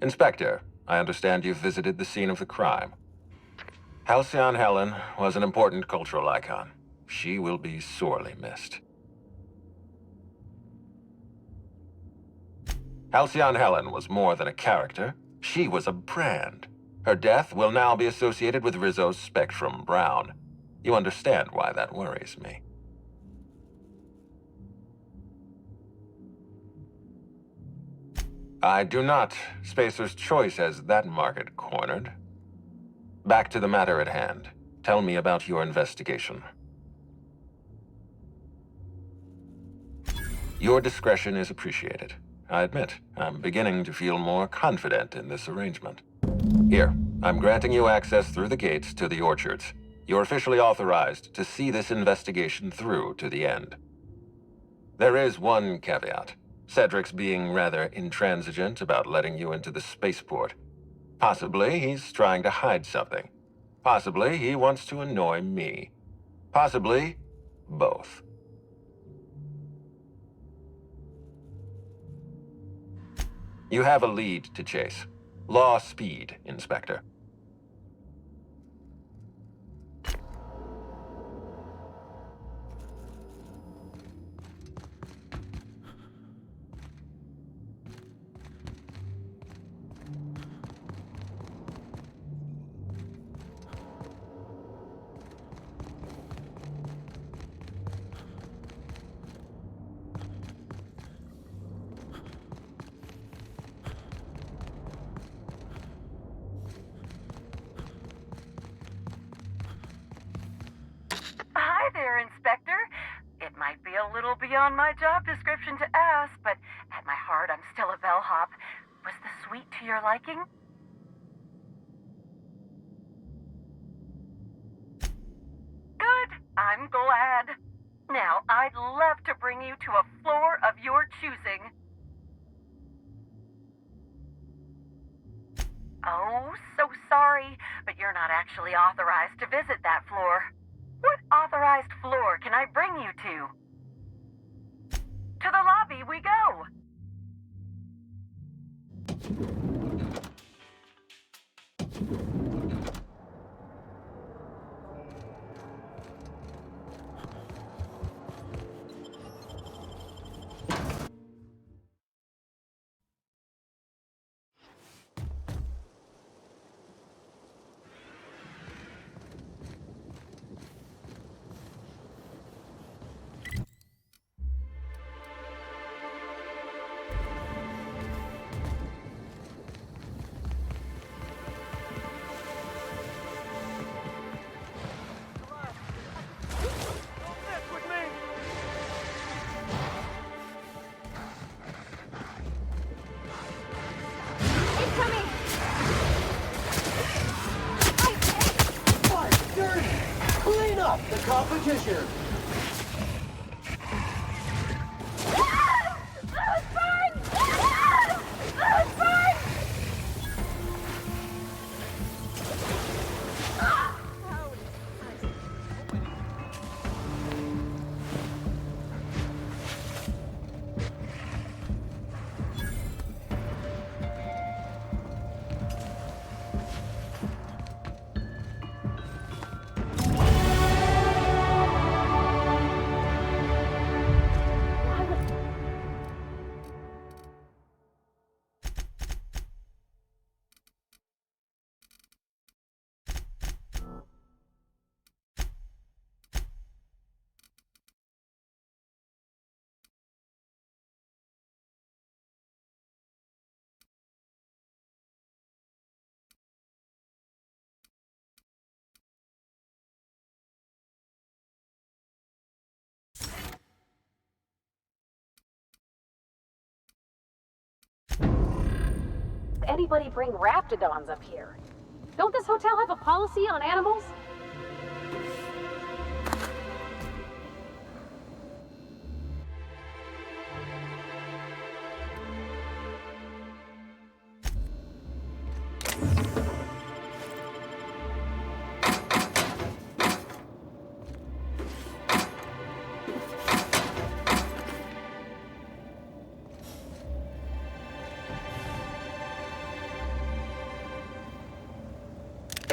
Inspector, I understand you've visited the scene of the crime. Halcyon Helen was an important cultural icon. She will be sorely missed. Halcyon Helen was more than a character. She was a brand. Her death will now be associated with Rizzo's Spectrum Brown. You understand why that worries me. I do not. Spacer's Choice has that market cornered. Back to the matter at hand. Tell me about your investigation. Your discretion is appreciated. I admit, I'm beginning to feel more confident in this arrangement. Here, I'm granting you access through the gates to the orchards. You're officially authorized to see this investigation through to the end. There is one caveat. Cedric's being rather intransigent about letting you into the spaceport. Possibly he's trying to hide something. Possibly he wants to annoy me. Possibly both. You have a lead to chase. Law speed, Inspector. Hi there, Inspector. It might be a little beyond my job description to ask, but at my heart, I'm still a bellhop. Was the suite to your liking? Good. I'm glad. Now, I'd love to bring you to a floor of your choosing. Oh, so sorry, but you're not actually authorized to visit that floor. What authorized floor can I bring you to? To the lobby we go! The competition! Anybody bring raptidons up here? Don't this hotel have a policy on animals?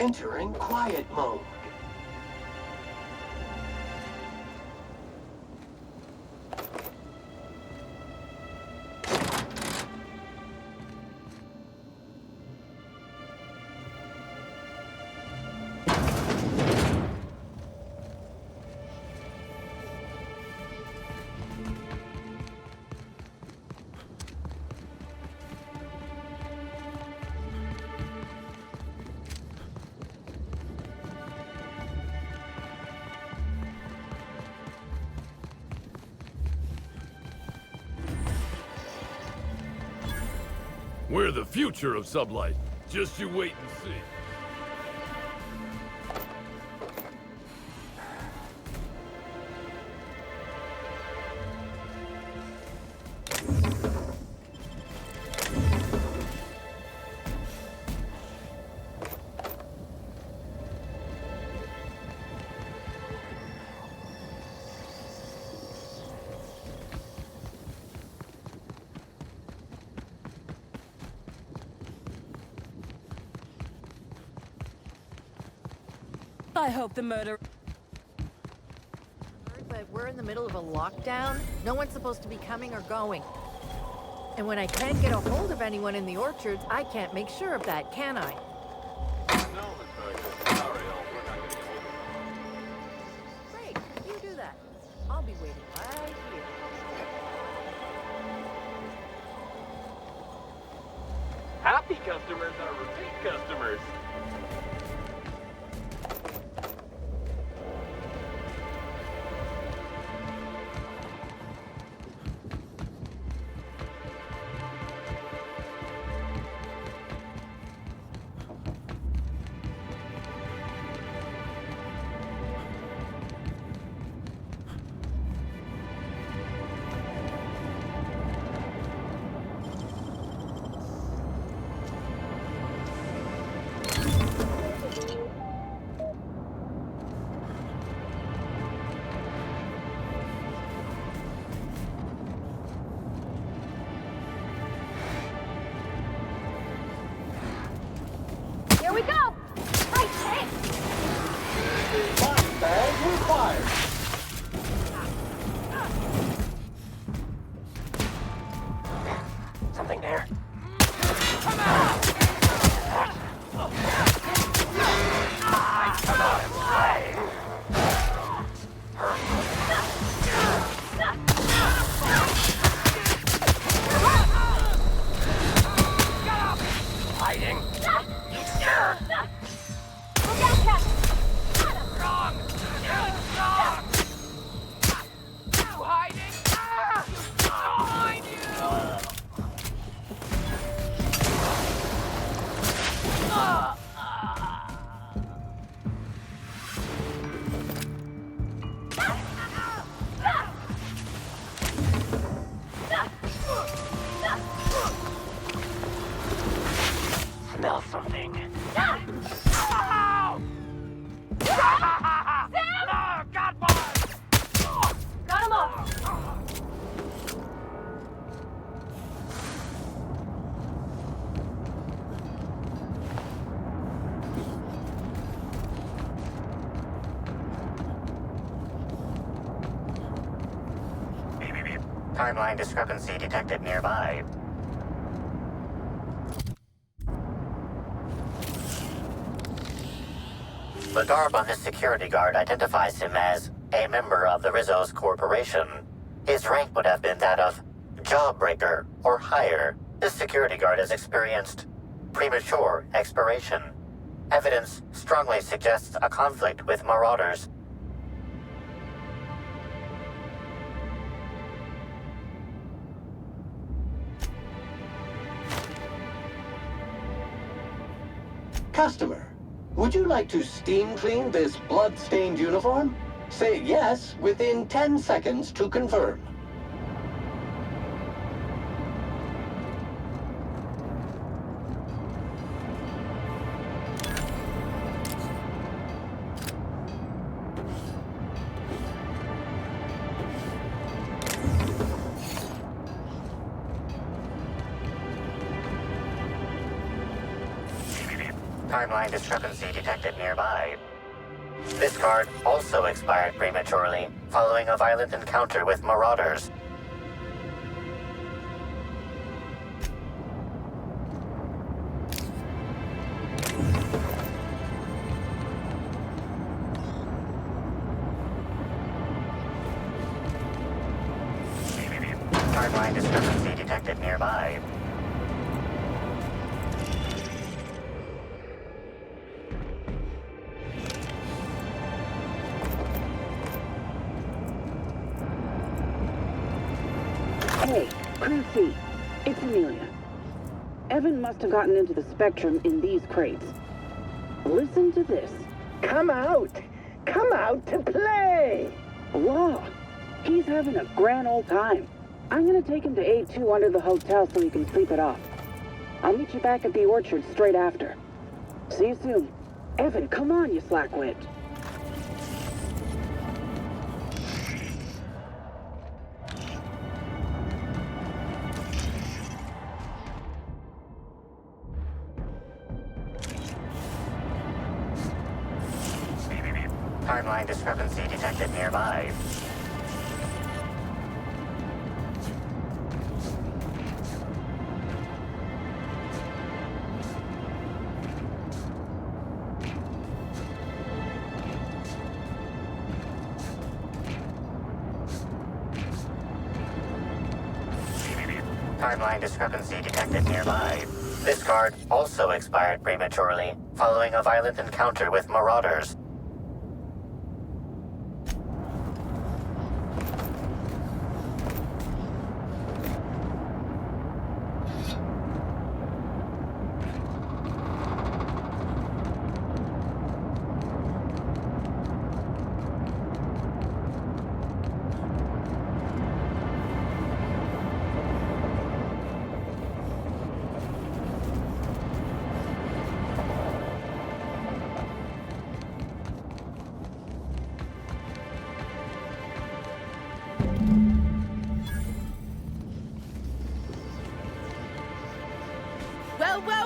Entering quiet mode. We're the future of sublight. Just you wait and see. I hope the murder... But we're in the middle of a lockdown. No one's supposed to be coming or going. And when I can't get a hold of anyone in the orchards, I can't make sure of that, can I? Great, you do that. I'll be waiting right here. Happy customers are repeat customers. Here we go! Right, hey! Flashbang required. Something there. Smell something. Sam! Got him up! Timeline discrepancy detected nearby. The garb on this security guard identifies him as a member of the Rizzo's Corporation. His rank would have been that of Jawbreaker or higher. This security guard has experienced premature expiration. Evidence strongly suggests a conflict with Marauders. Customer, would you like to steam clean this blood-stained uniform? Say yes within 10 seconds to confirm. Timeline discrepancy detected nearby. This card also expired prematurely, following a violent encounter with marauders. Timeline discrepancy detected nearby. Hey, Crew C. It's Amelia. Evan must have gotten into the Spectrum in these crates. Listen to this. Come out! Come out to play! Wow, he's having a grand old time. I'm gonna take him to A2 under the hotel so he can sleep it off. I'll meet you back at the orchard straight after. See you soon. Evan, come on, you slackwit. Timeline discrepancy detected nearby. Timeline discrepancy detected nearby. This card also expired prematurely, following a violent encounter with marauders.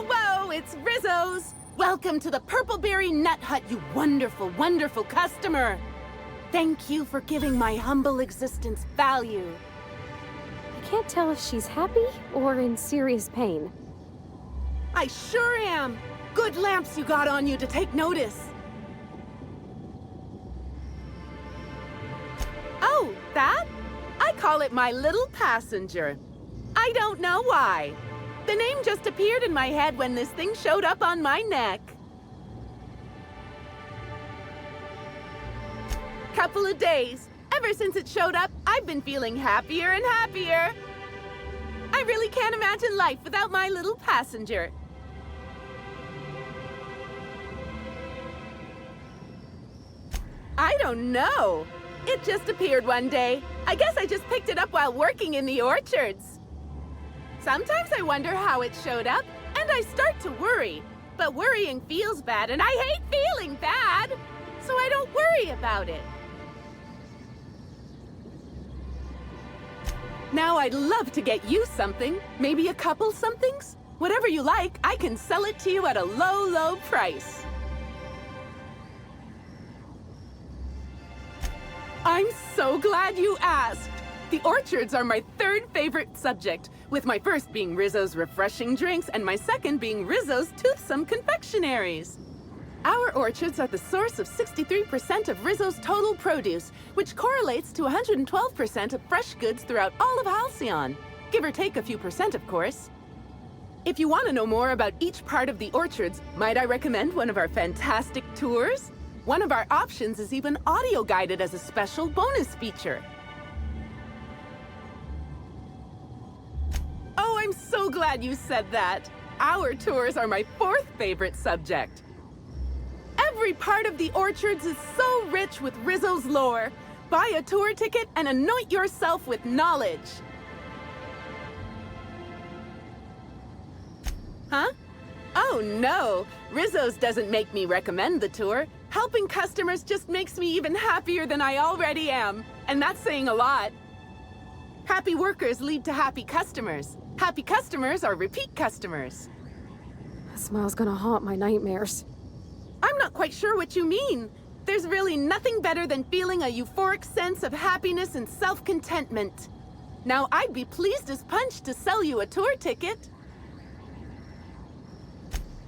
Whoa, it's Rizzo's! Welcome to the Purpleberry Nut Hut, you wonderful, wonderful customer! Thank you for giving my humble existence value. I can't tell if she's happy or in serious pain. I sure am! Good lamps you got on you to take notice. Oh, that? I call it my little passenger. I don't know why. The name just appeared in my head when this thing showed up on my neck. Couple of days. Ever since it showed up, I've been feeling happier and happier. I really can't imagine life without my little passenger. I don't know. It just appeared one day. I guess I just picked it up while working in the orchards. Sometimes I wonder how it showed up, and I start to worry. But worrying feels bad, and I hate feeling bad. So I don't worry about it. Now I'd love to get you something. Maybe a couple somethings? Whatever you like, I can sell it to you at a low, low price. I'm so glad you asked. The orchards are my third favorite subject, with my first being Rizzo's refreshing drinks and my second being Rizzo's toothsome confectionaries. Our orchards are the source of 63% of Rizzo's total produce, which correlates to 112% of fresh goods throughout all of Halcyon. Give or take a few percent, of course. If you want to know more about each part of the orchards, might I recommend one of our fantastic tours? One of our options is even audio-guided as a special bonus feature. Oh, I'm so glad you said that. Our tours are my fourth favorite subject. Every part of the orchards is so rich with Rizzo's lore. Buy a tour ticket and anoint yourself with knowledge. Huh? Oh no, Rizzo's doesn't make me recommend the tour. Helping customers just makes me even happier than I already am. And that's saying a lot. Happy workers lead to happy customers. Happy customers are repeat customers. That smile's gonna haunt my nightmares. I'm not quite sure what you mean. There's really nothing better than feeling a euphoric sense of happiness and self-contentment. Now, I'd be pleased as punch to sell you a tour ticket.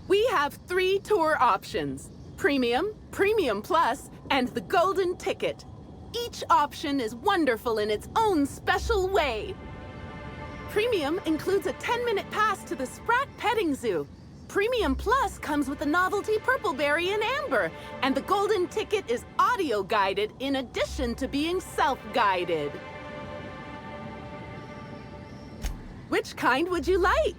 We have 3 tour options: Premium, Premium Plus, and the Golden Ticket. Each option is wonderful in its own special way. Premium includes a 10-minute pass to the Sprat Petting Zoo. Premium Plus comes with the novelty Purpleberry and Amber, and the Golden Ticket is audio-guided in addition to being self-guided. Which kind would you like?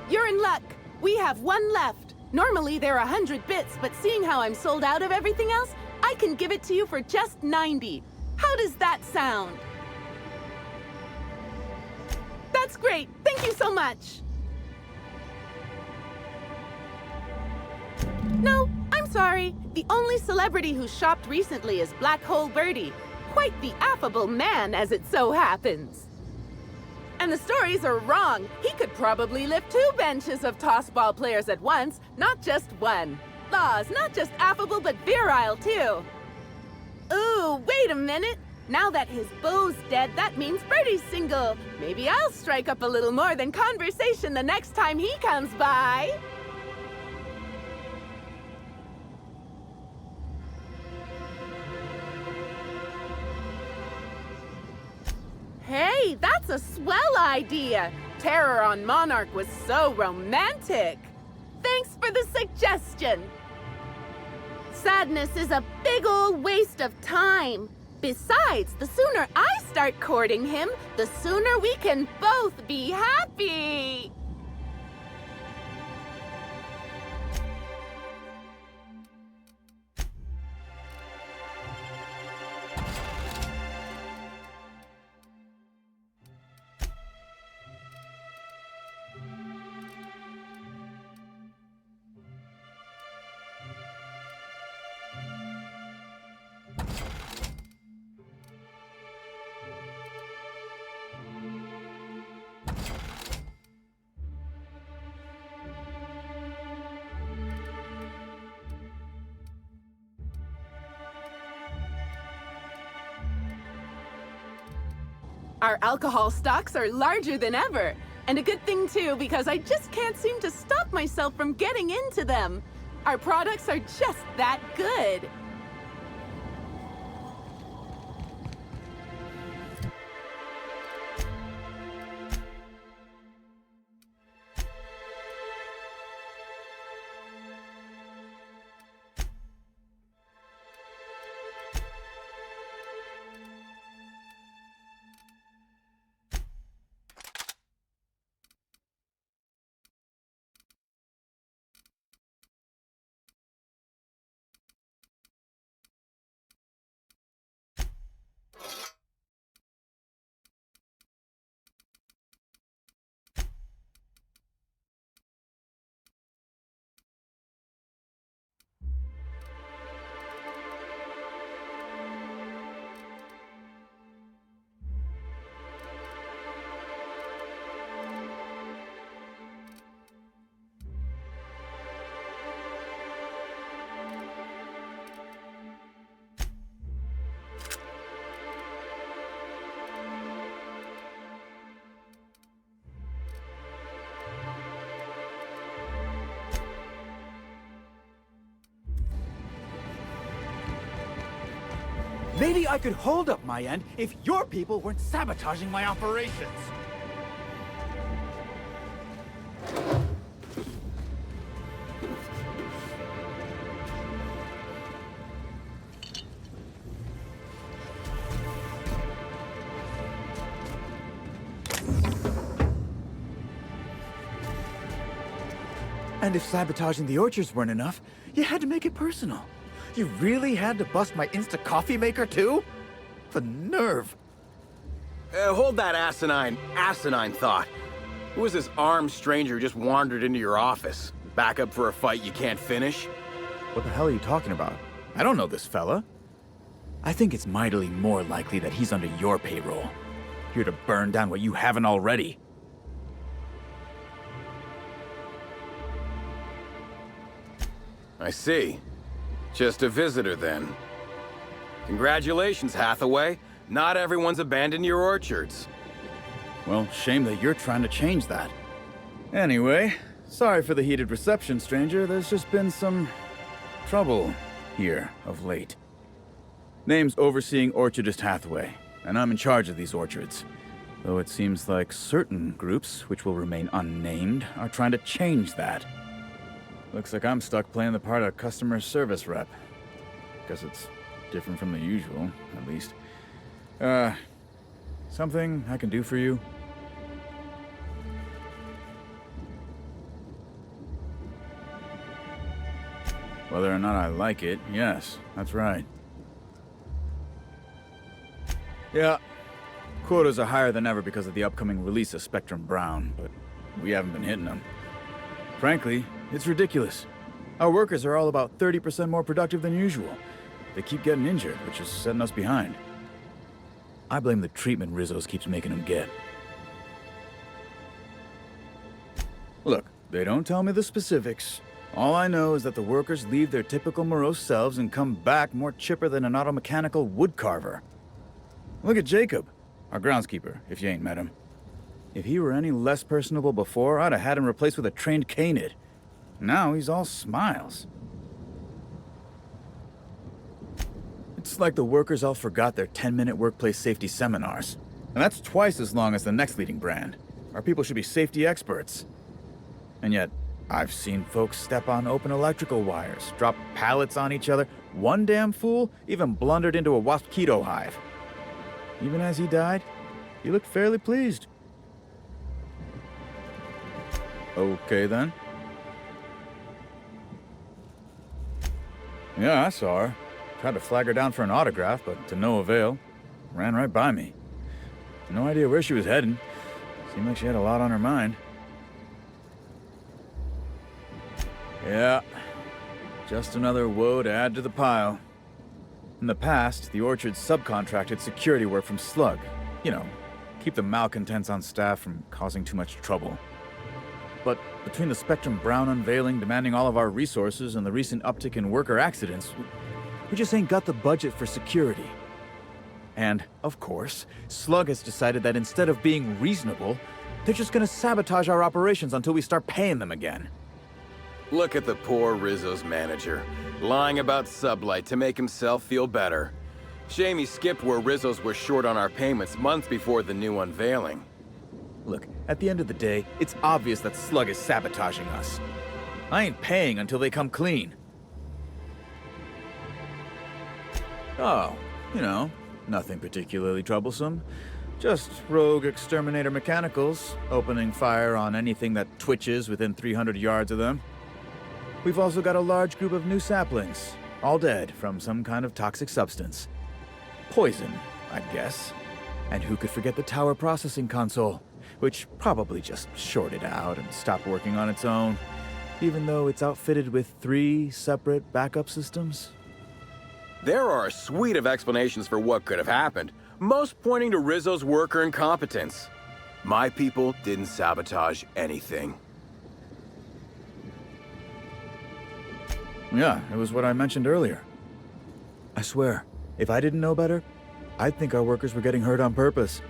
You're in luck. We have 1 left. Normally they're 100 bits, but seeing how I'm sold out of everything else, I can give it to you for just 90. How does that sound? That's great. Thank you so much. No, I'm sorry. The only celebrity who shopped recently is Black Hole Birdie. Quite the affable man, as it so happens. And the stories are wrong. He could probably lift 2 benches of tossball players at once, not just 1. Laws, not just affable, but virile, too. Ooh, wait a minute. Now that his beau's dead, that means Birdie's single. Maybe I'll strike up a little more than conversation the next time he comes by. Hey, that's a swell idea. Terror on Monarch was so romantic. Thanks for the suggestion. Sadness is a big old waste of time. Besides, the sooner I start courting him, the sooner we can both be happy. Our alcohol stocks are larger than ever. And a good thing too, because I just can't seem to stop myself from getting into them. Our products are just that good. Maybe I could hold up my end if your people weren't sabotaging my operations. And if sabotaging the orchards weren't enough, you had to make it personal. You really had to bust my Insta coffee maker too? The nerve. Hold that asinine thought. Who was this armed stranger who just wandered into your office? Back up for a fight you can't finish? What the hell are you talking about? I don't know this fella. I think it's mightily more likely that he's under your payroll. Here to burn down what you haven't already. I see. Just a visitor, then. Congratulations, Hathaway. Not everyone's abandoned your orchards. Well, shame that you're trying to change that. Anyway, sorry for the heated reception, stranger. There's just been some trouble here of late. Name's Overseeing Orchardist Hathaway, and I'm in charge of these orchards. Though it seems like certain groups, which will remain unnamed, are trying to change that. Looks like I'm stuck playing the part of customer service rep. Guess it's different from the usual, at least. Something I can do for you? Whether or not I like it, yes, that's right. Yeah, quotas are higher than ever because of the upcoming release of Spectrum Brown, but we haven't been hitting them. Frankly, it's ridiculous. Our workers are all about 30% more productive than usual. They keep getting injured, which is setting us behind. I blame the treatment Rizzo's keeps making them get. Look, they don't tell me the specifics. All I know is that the workers leave their typical morose selves and come back more chipper than an automechanical woodcarver. Look at Jacob, our groundskeeper, if you ain't met him. If he were any less personable before, I'd have had him replaced with a trained canid. Now he's all smiles. It's like the workers all forgot their 10-minute workplace safety seminars. And that's twice as long as the next leading brand. Our people should be safety experts. And yet, I've seen folks step on open electrical wires, drop pallets on each other. One damn fool even blundered into a mosquito hive. Even as he died, he looked fairly pleased. Okay, then. Yeah, I saw her. Tried to flag her down for an autograph, but to no avail. Ran right by me. No idea where she was heading. Seemed like she had a lot on her mind. Yeah, just another woe to add to the pile. In the past, the orchard subcontracted security work from Slug. You know, keep the malcontents on staff from causing too much trouble. But between the Spectrum Brown unveiling demanding all of our resources and the recent uptick in worker accidents, we just ain't got the budget for security. And, of course, Slug has decided that instead of being reasonable, they're just gonna sabotage our operations until we start paying them again. Look at the poor Rizzo's manager, lying about Sublight to make himself feel better. Shame he skipped where Rizzo's was short on our payments months before the new unveiling. Look, at the end of the day, it's obvious that Slug is sabotaging us. I ain't paying until they come clean. Oh, you know, nothing particularly troublesome. Just rogue exterminator mechanicals, opening fire on anything that twitches within 300 yards of them. We've also got a large group of new saplings, all dead from some kind of toxic substance. Poison, I guess. And who could forget the tower processing console, which probably just shorted out and stopped working on its own, even though it's outfitted with 3 separate backup systems? There are a suite of explanations for what could have happened, most pointing to Rizzo's worker incompetence. My people didn't sabotage anything. Yeah, it was what I mentioned earlier. I swear, if I didn't know better, I'd think our workers were getting hurt on purpose.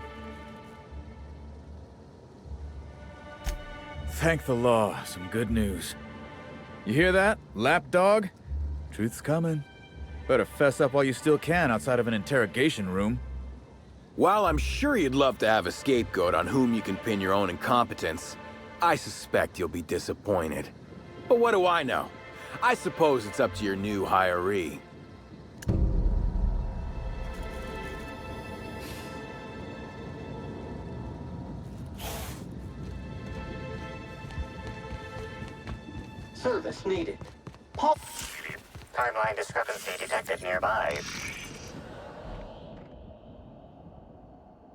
Thank the law, some good news. You hear that, lapdog? Truth's coming. Better fess up while you still can outside of an interrogation room. While I'm sure you'd love to have a scapegoat on whom you can pin your own incompetence, I suspect you'll be disappointed. But what do I know? I suppose it's up to your new hiree. Service needed. Timeline discrepancy detected nearby.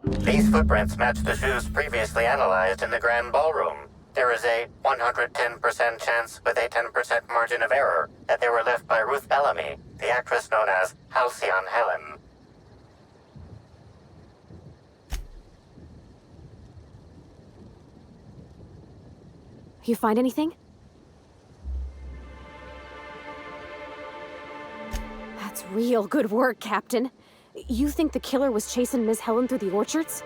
These footprints match the shoes previously analyzed in the Grand Ballroom. There is a 110% chance with a 10% margin of error that they were left by Ruth Bellamy, the actress known as Halcyon Helen. You find anything? Real good work, Captain. You think the killer was chasing Miss Helen through the orchards?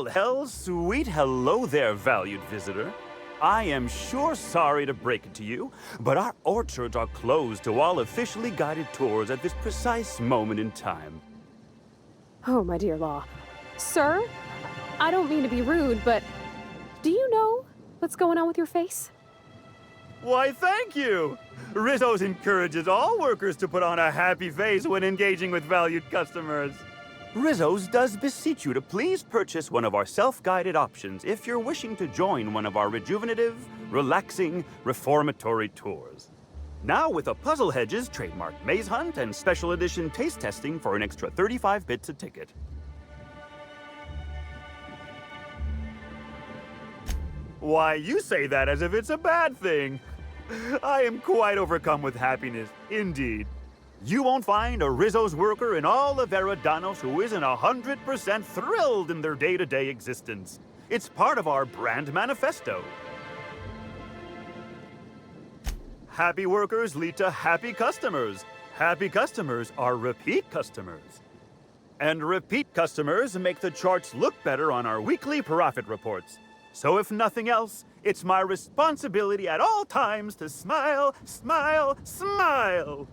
Well, sweet hello there, valued visitor. I am sure sorry to break it to you, but our orchards are closed to all officially guided tours at this precise moment in time. Oh, my dear Law. Sir, I don't mean to be rude, but do you know what's going on with your face? Why, thank you! Rizzo's encourages all workers to put on a happy face when engaging with valued customers. Rizzo's does beseech you to please purchase one of our self-guided options if you're wishing to join one of our rejuvenative, relaxing, reformatory tours. Now with a Puzzle Hedges trademark maze hunt and special edition taste testing for an extra 35 bits a ticket. Why, you say that as if it's a bad thing. I am quite overcome with happiness, indeed. You won't find a Rizzo's worker in all of Eridanos who isn't 100% thrilled in their day-to-day existence. It's part of our brand manifesto. Happy workers lead to happy customers. Happy customers are repeat customers. And repeat customers make the charts look better on our weekly profit reports. So if nothing else, it's my responsibility at all times to smile, smile, smile.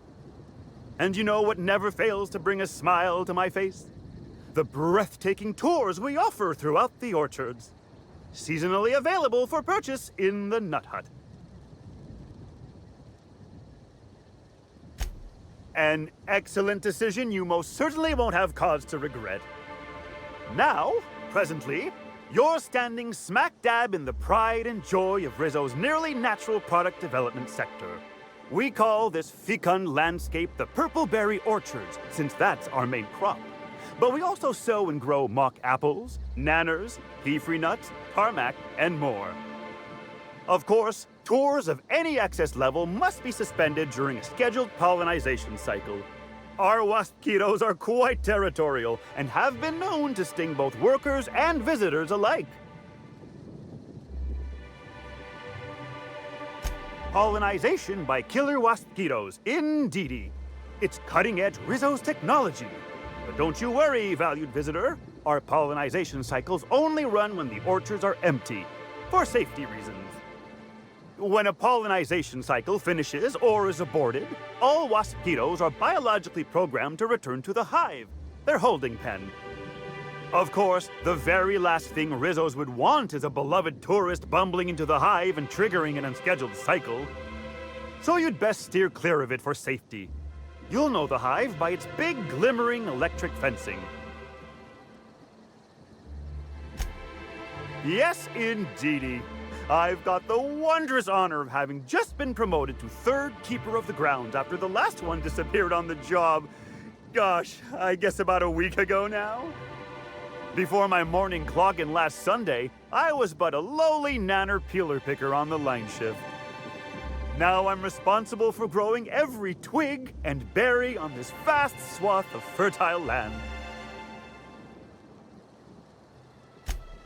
And you know what never fails to bring a smile to my face? The breathtaking tours we offer throughout the orchards. Seasonally available for purchase in the Nut Hut. An excellent decision you most certainly won't have cause to regret. Now, presently, you're standing smack dab in the pride and joy of Rizzo's nearly natural product development sector. We call this fecund landscape the Purple Berry Orchards, since that's our main crop. But we also sow and grow mock apples, nanners, pea-free nuts, tarmac, and more. Of course, tours of any excess level must be suspended during a scheduled pollinization cycle. Our wasp-mosquitoes are quite territorial and have been known to sting both workers and visitors alike. Pollinization by killer wasp-mosquitoes, indeedy. It's cutting-edge Rizzo's technology. But don't you worry, valued visitor. Our pollinization cycles only run when the orchards are empty, for safety reasons. When a pollinization cycle finishes or is aborted, all wasp-mosquitoes are biologically programmed to return to the hive, their holding pen. Of course, the very last thing Rizzo's would want is a beloved tourist bumbling into the hive and triggering an unscheduled cycle. So you'd best steer clear of it for safety. You'll know the hive by its big, glimmering electric fencing. Yes, indeedy. I've got the wondrous honor of having just been promoted to third keeper of the grounds after the last one disappeared on the job. Gosh, I guess about a week ago now? Before my morning clock-in last Sunday, I was but a lowly nanner peeler picker on the line shift. Now I'm responsible for growing every twig and berry on this vast swath of fertile land.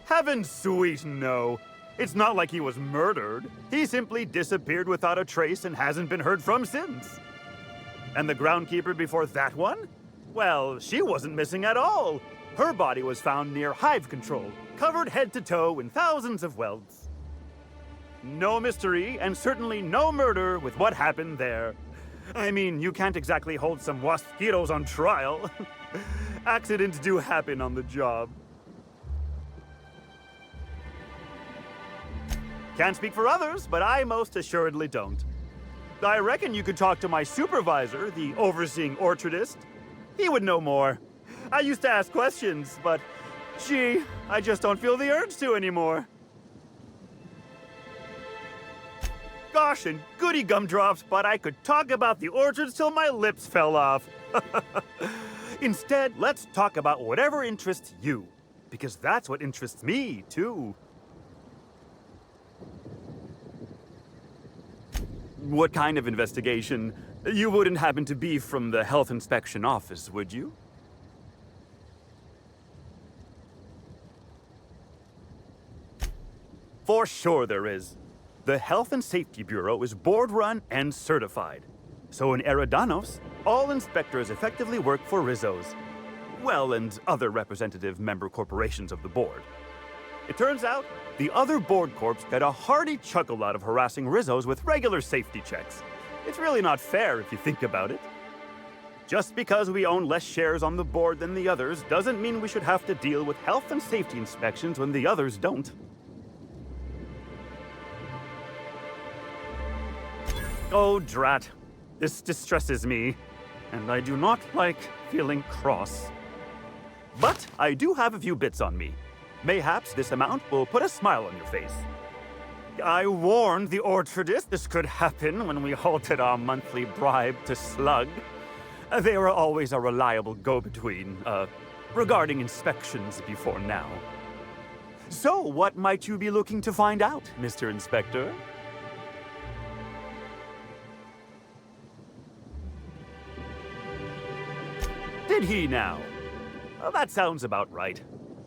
Heaven sweet, no. It's not like he was murdered. He simply disappeared without a trace and hasn't been heard from since. And the groundkeeper before that one? Well, she wasn't missing at all. Her body was found near hive control, covered head to toe in thousands of welds. No mystery, and certainly no murder with what happened there. I mean, you can't exactly hold some mosquitoes on trial. Accidents do happen on the job. Can't speak for others, but I most assuredly don't. I reckon you could talk to my supervisor, the overseeing orchardist. He would know more. I used to ask questions, but gee, I just don't feel the urge to anymore. Gosh, and goody gumdrops, but I could talk about the orchards till my lips fell off. Instead, let's talk about whatever interests you, because that's what interests me, too. What kind of investigation? You wouldn't happen to be from the Health Inspection Office, would you? For sure there is. The Health and Safety Bureau is board-run and certified. So in Eridanos, all inspectors effectively work for Rizzo's. Well, and other representative member corporations of the board. It turns out, the other board corps get a hearty chuckle out of harassing Rizzo's with regular safety checks. It's really not fair if you think about it. Just because we own less shares on the board than the others doesn't mean we should have to deal with health and safety inspections when the others don't. Oh, drat. This distresses me, and I do not like feeling cross. But I do have a few bits on me. Mayhaps this amount will put a smile on your face. I warned the orchardist this could happen when we halted our monthly bribe to Slug. They were always a reliable go-between, regarding inspections before now. So, what might you be looking to find out, Mr. Inspector? Did he now? That sounds about right.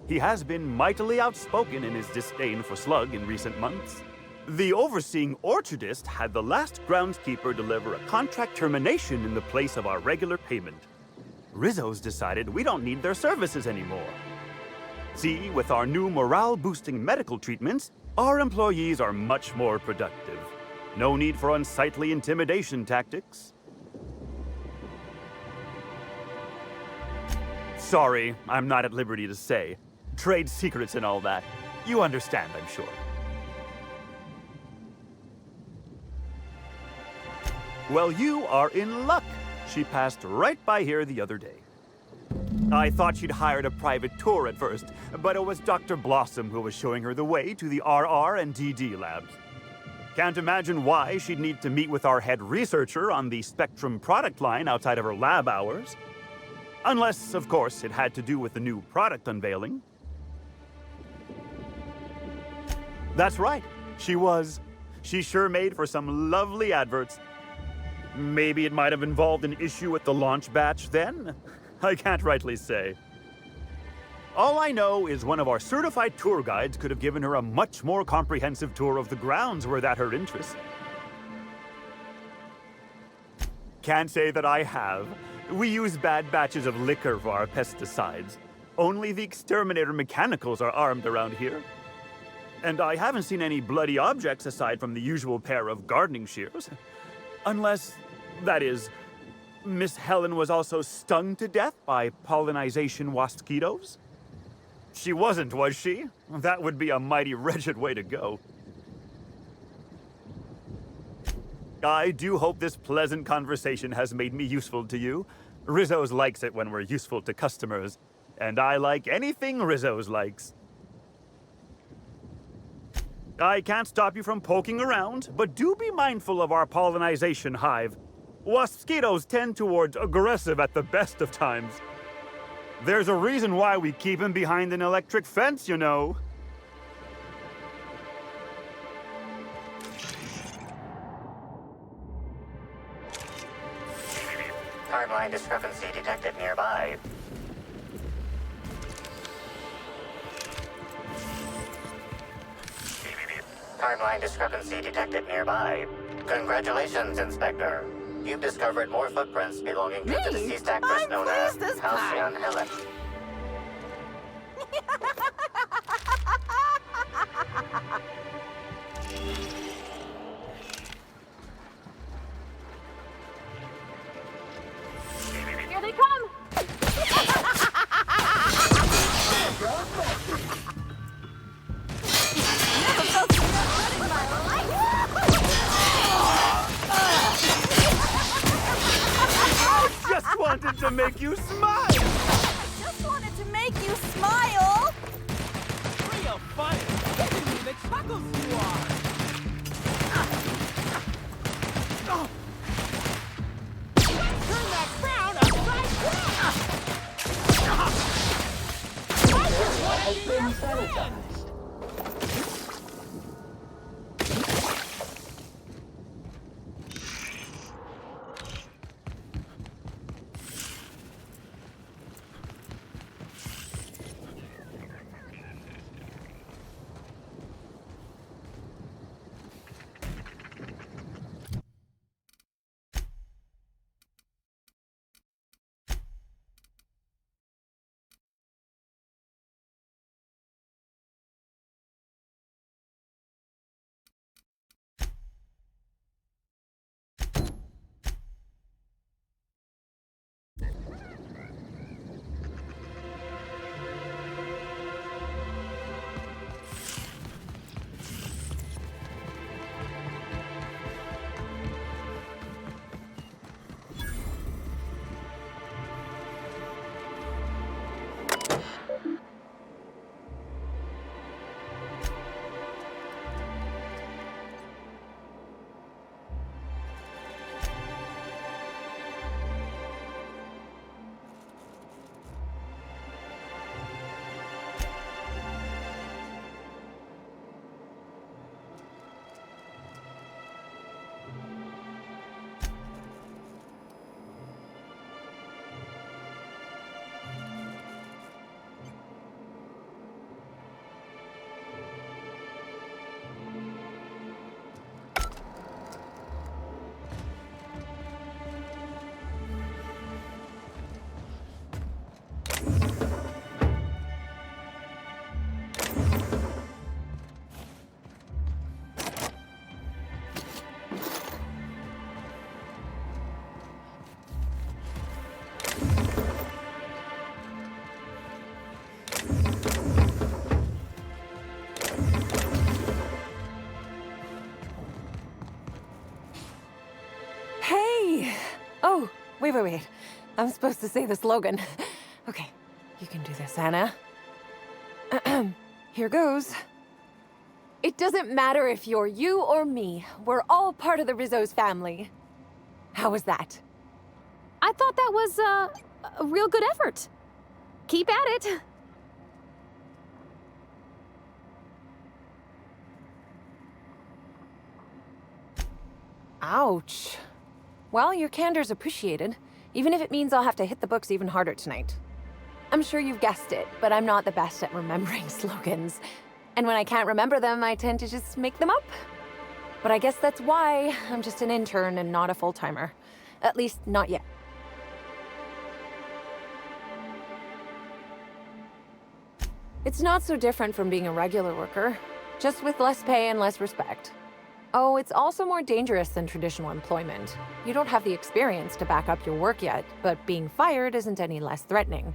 He has been mightily outspoken in his disdain for Slug in recent months. The overseeing orchardist had the last groundskeeper deliver a contract termination in the place of our regular payment. Rizzo's decided we don't need their services anymore. See, with our new morale-boosting medical treatments, our employees are much more productive. No need for unsightly intimidation tactics. Sorry, I'm not at liberty to say. Trade secrets and all that. You understand, I'm sure. Well, you are in luck. She passed right by here the other day. I thought she'd hired a private tour at first, but it was Dr. Blossom who was showing her the way to the RR and DD labs. Can't imagine why she'd need to meet with our head researcher on the Spectrum product line outside of her lab hours. Unless, of course, it had to do with the new product unveiling. That's right, she was. She sure made for some lovely adverts. Maybe it might have involved an issue with the launch batch then? I can't rightly say. All I know is one of our certified tour guides could have given her a much more comprehensive tour of the grounds were that her interest. Can't say that I have. We use bad batches of liquor for our pesticides. Only the exterminator mechanicals are armed around here. And I haven't seen any bloody objects aside from the usual pair of gardening shears. Unless, that is, Miss Helen was also stung to death by pollinization mosquitoes? She wasn't, was she? That would be a mighty wretched way to go. I do hope this pleasant conversation has made me useful to you. Rizzo's likes it when we're useful to customers, and I like anything Rizzo's likes. I can't stop you from poking around, but do be mindful of our pollinization hive. Mosquitoes tend towards aggressive at the best of times. There's a reason why we keep him behind an electric fence, you know. Timeline discrepancy detected nearby. timeline discrepancy detected nearby. Congratulations, Inspector. You've discovered more footprints belonging to the deceased actress known as Halcyon Helen. Here they come! Just wanted to make you smile! Just wanted to make you smile! Real funny! Giving me the chuckles you are! Turn that crown upside down! I just want to be your friend! Oh, wait. I'm supposed to say the slogan. Okay, you can do this, Anna. Here goes. It doesn't matter if you're you or me. We're all part of the Rizzo's family. How was that? I thought that was, a real good effort. Keep at it. Ouch. Well, your candor's appreciated, even if it means I'll have to hit the books even harder tonight. I'm sure you've guessed it, but I'm not the best at remembering slogans. And when I can't remember them, I tend to just make them up. But I guess that's why I'm just an intern and not a full-timer. At least, not yet. It's not so different from being a regular worker, just with less pay and less respect. Oh, it's also more dangerous than traditional employment. You don't have the experience to back up your work yet, but being fired isn't any less threatening.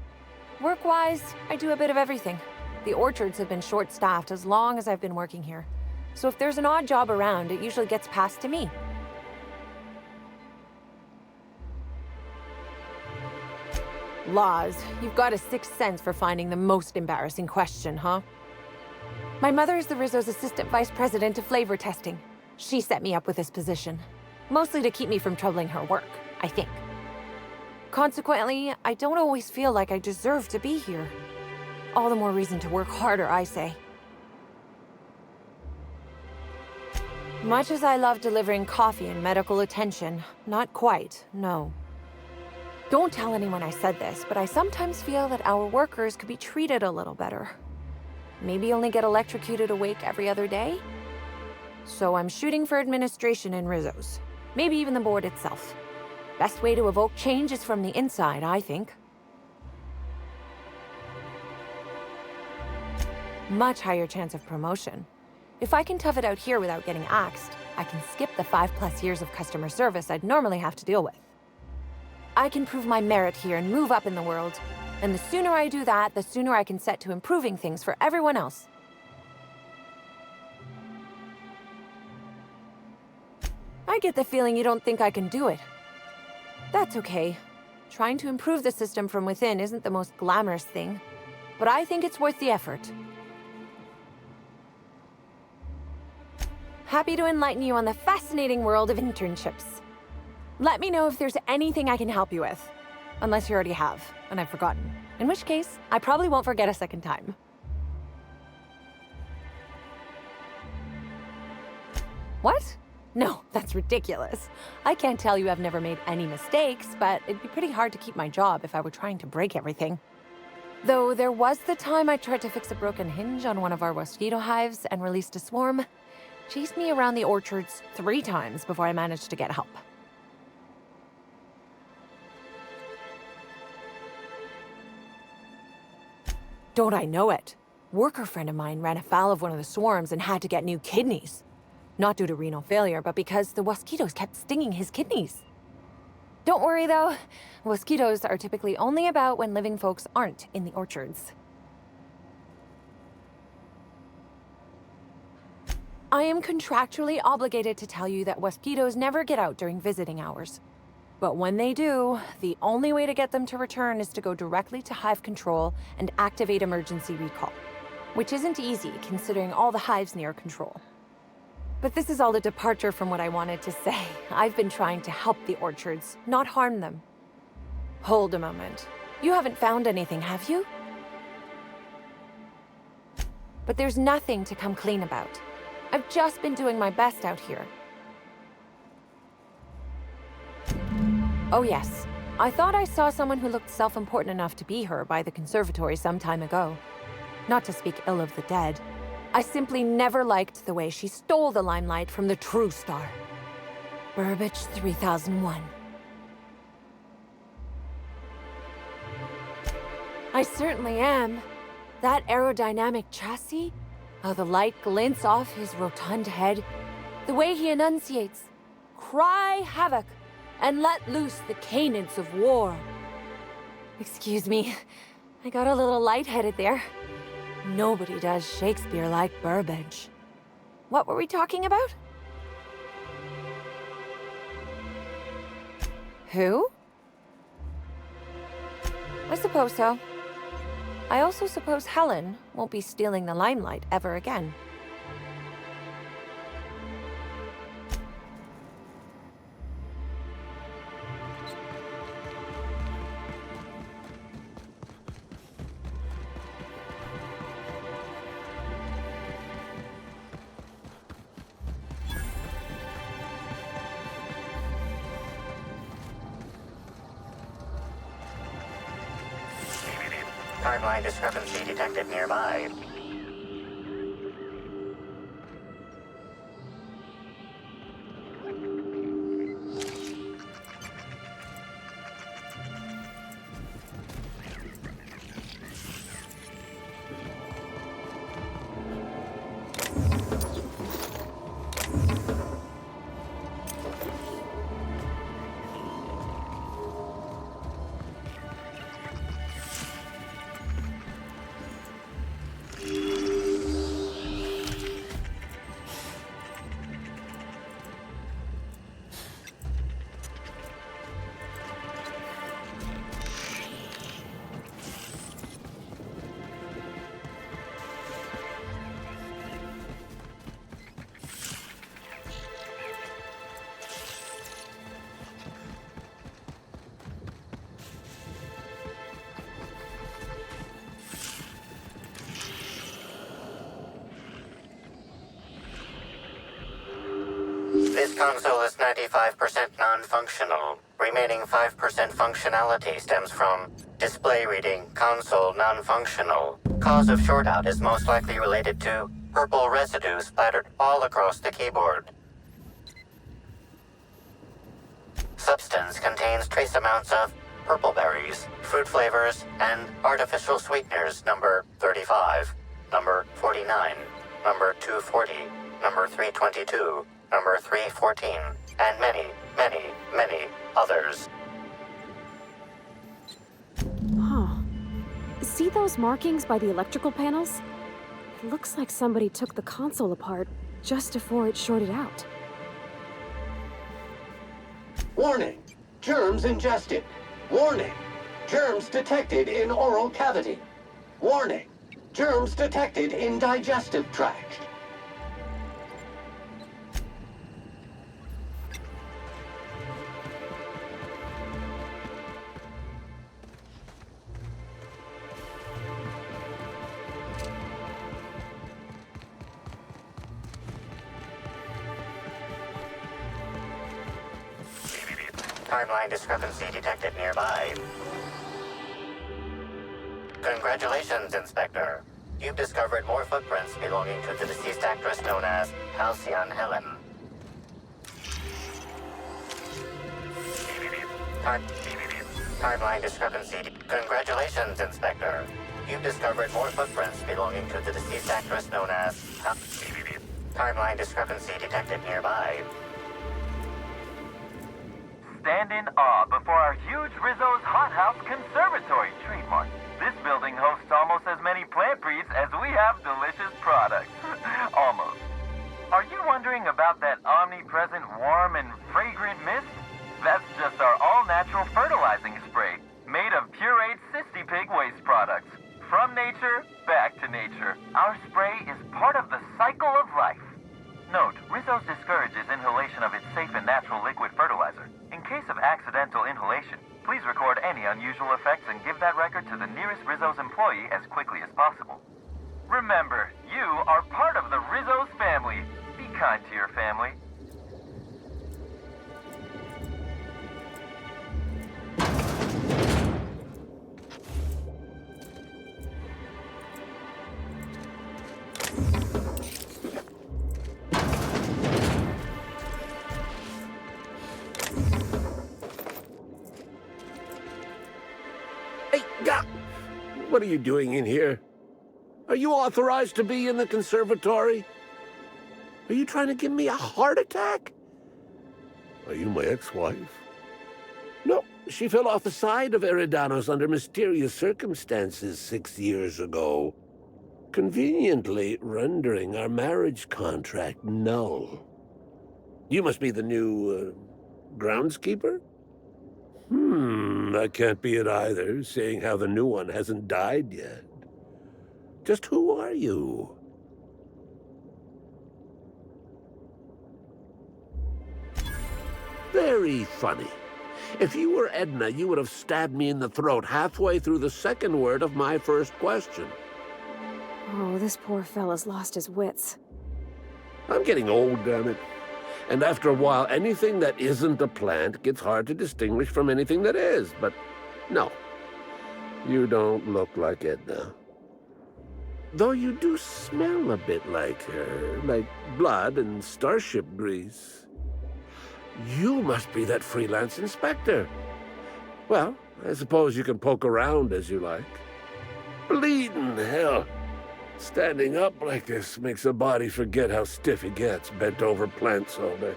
Work-wise, I do a bit of everything. The orchards have been short-staffed as long as I've been working here. So if there's an odd job around, it usually gets passed to me. Laws, you've got a sixth sense for finding the most embarrassing question, huh? My mother is the Rizzo's assistant vice president of flavor testing. She set me up with this position, mostly to keep me from troubling her work, I think. Consequently, I don't always feel like I deserve to be here. All the more reason to work harder, I say. Much as I love delivering coffee and medical attention, not quite, no. Don't tell anyone I said this, but I sometimes feel that our workers could be treated a little better. Maybe only get electrocuted awake every other day? So I'm shooting for administration in Rizzo's. Maybe even the board itself. Best way to evoke change is from the inside, I think. Much higher chance of promotion. If I can tough it out here without getting axed, I can skip the 5+ years of customer service I'd normally have to deal with. I can prove my merit here and move up in the world. And the sooner I do that, the sooner I can set to improving things for everyone else. I get the feeling you don't think I can do it. That's okay. Trying to improve the system from within isn't the most glamorous thing, but I think it's worth the effort. Happy to enlighten you on the fascinating world of internships. Let me know if there's anything I can help you with. Unless you already have, and I've forgotten. In which case, I probably won't forget a second time. What? No, that's ridiculous. I can't tell you I've never made any mistakes, but it'd be pretty hard to keep my job if I were trying to break everything. Though there was the time I tried to fix a broken hinge on one of our mosquito hives and released a swarm. Chased me around the orchards 3 times before I managed to get help. Don't I know it? Worker friend of mine ran afoul of one of the swarms and had to get new kidneys. Not due to renal failure, but because the mosquitoes kept stinging his kidneys. Don't worry though, mosquitoes are typically only about when living folks aren't in the orchards. I am contractually obligated to tell you that mosquitoes never get out during visiting hours. But when they do, the only way to get them to return is to go directly to hive control and activate emergency recall. Which isn't easy, considering all the hives near control. But this is all a departure from what I wanted to say. I've been trying to help the orchards, not harm them. Hold a moment. You haven't found anything, have you? But there's nothing to come clean about. I've just been doing my best out here. Oh yes, I thought I saw someone who looked self-important enough to be her by the conservatory some time ago. Not to speak ill of the dead. I simply never liked the way she stole the limelight from the true star. Burbage 3001. I certainly am. That aerodynamic chassis, how the light glints off his rotund head, the way he enunciates, cry havoc, and let loose the cadence of war. Excuse me, I got a little lightheaded there. Nobody does Shakespeare like Burbage. What were we talking about? Who? I suppose so. I also suppose Helen won't be stealing the limelight ever again. Timeline discrepancy detected nearby. This console is 95% non-functional. Remaining 5% functionality stems from display reading console non-functional. Cause of shortout is most likely related to purple residue splattered all across the keyboard. Substance contains trace amounts of purple berries, fruit flavors, and artificial sweeteners number 35, number 49, number 240, number 322, number 314, and many, many, many others. Huh. See those markings by the electrical panels? It looks like somebody took the console apart just before it shorted out. Warning! Germs ingested. Warning! Germs detected in oral cavity. Warning! Germs detected in digestive tract. Timeline discrepancy detected nearby. Congratulations, Inspector. You've discovered more footprints belonging to the deceased actress known as Halcyon Helen. Timeline discrepancy. Congratulations, Inspector. You've discovered more footprints belonging to the deceased actress known as Timeline discrepancy detected nearby. Stand in awe before our huge Rizzo's Hothouse Conservatory trademark. This building hosts almost as many plant breeds as we have delicious products. Almost. Are you wondering about that omnipresent warm and fragrant mist? That's just our all-natural fertilizing spray, made of pureed cysty pig waste products. From nature, back to nature. Our spray is part of the cycle of life. Note, Rizzo's discourages inhalation of its safe and natural liquid fertilizer. In case of accidental inhalation, please record any unusual effects and give that record to the nearest Rizzo's employee as quickly as possible. Remember, you are part of the Rizzo's family. Be kind to your family. What are you doing in here? Are you authorized to be in the conservatory? Are you trying to give me a heart attack? Are you my ex-wife? No, she fell off the side of Eridanos under mysterious circumstances 6 years ago, conveniently rendering our marriage contract null. You must be the new, groundskeeper? That can't be it either, seeing how the new one hasn't died yet. Just who are you? Very funny. If you were Edna, you would have stabbed me in the throat halfway through the second word of my first question. Oh, this poor fella's lost his wits. I'm getting old, damn it. And after a while, anything that isn't a plant gets hard to distinguish from anything that is. But no, you don't look like Edna. Though you do smell a bit like her, like blood and starship grease. You must be that freelance inspector. Well, I suppose you can poke around as you like. Bleeding hell. Standing up like this makes a body forget how stiff it gets, bent over plants all day.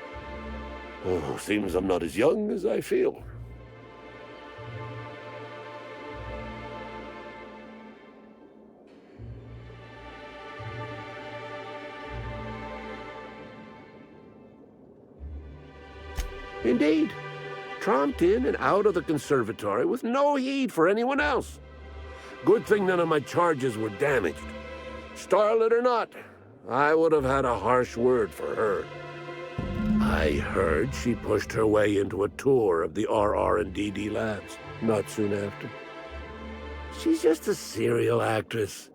Oh, seems I'm not as young as I feel. Indeed. Tromped in and out of the conservatory with no heed for anyone else. Good thing none of my charges were damaged. Starlet or not, I would have had a harsh word for her. I heard she pushed her way into a tour of the RR&DD labs not soon after. She's just a serial actress,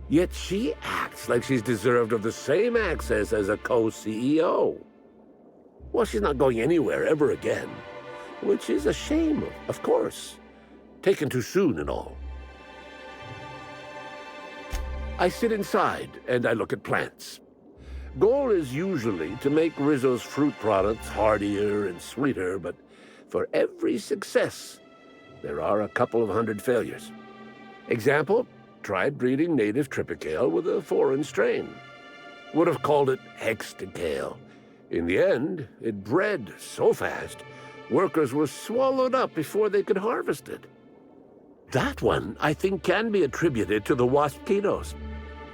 yet she acts like she's deserved of the same access as a co-CEO. Well, she's not going anywhere ever again, which is a shame, of course. Taken too soon and all. I sit inside and I look at plants. Goal is usually to make Rizzo's fruit products hardier and sweeter, but for every success, there are a couple of hundred failures. Example, tried breeding native Tripicale with a foreign strain. Would have called it Hexticale. In the end, it bred so fast, workers were swallowed up before they could harvest it. That one, I think, can be attributed to the waspitos.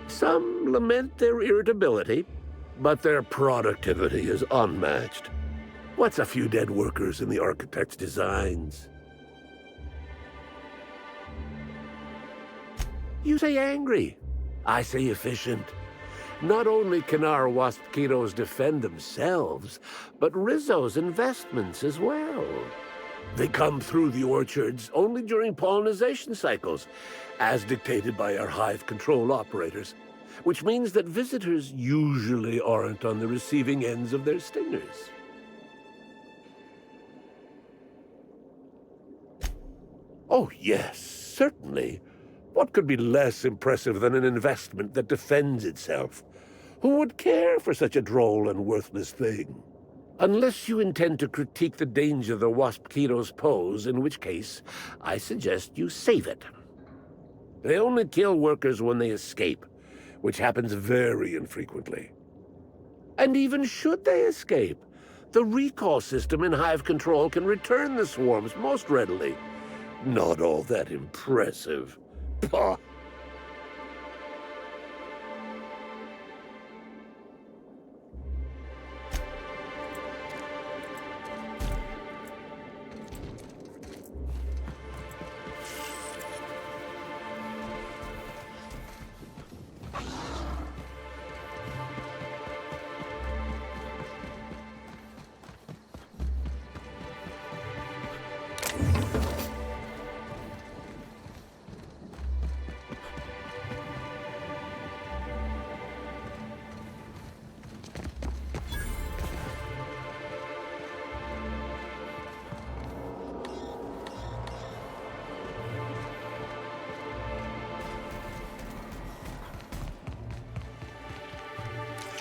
Some lament their irritability, but their productivity is unmatched. What's a few dead workers in the architect's designs? You say angry. I say efficient. Not only can our waspitos defend themselves, but Rizzo's investments as well. They come through the orchards only during pollination cycles, as dictated by our hive control operators, which means that visitors usually aren't on the receiving ends of their stingers. Oh, yes, certainly. What could be less impressive than an investment that defends itself? Who would care for such a droll and worthless thing? Unless you intend to critique the danger the waspitos pose, in which case, I suggest you save it. They only kill workers when they escape, which happens very infrequently. And even should they escape, the recall system in hive control can return the swarms most readily. Not all that impressive. Pah!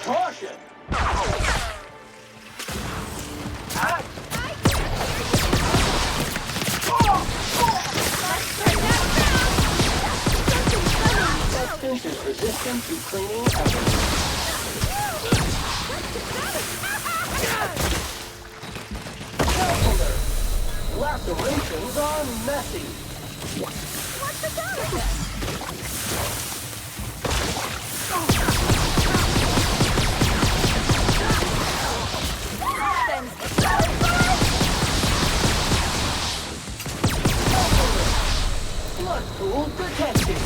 Caution! Substance is resistant to cleaning Lacerations are messy. What's the matter? Blood pool detected.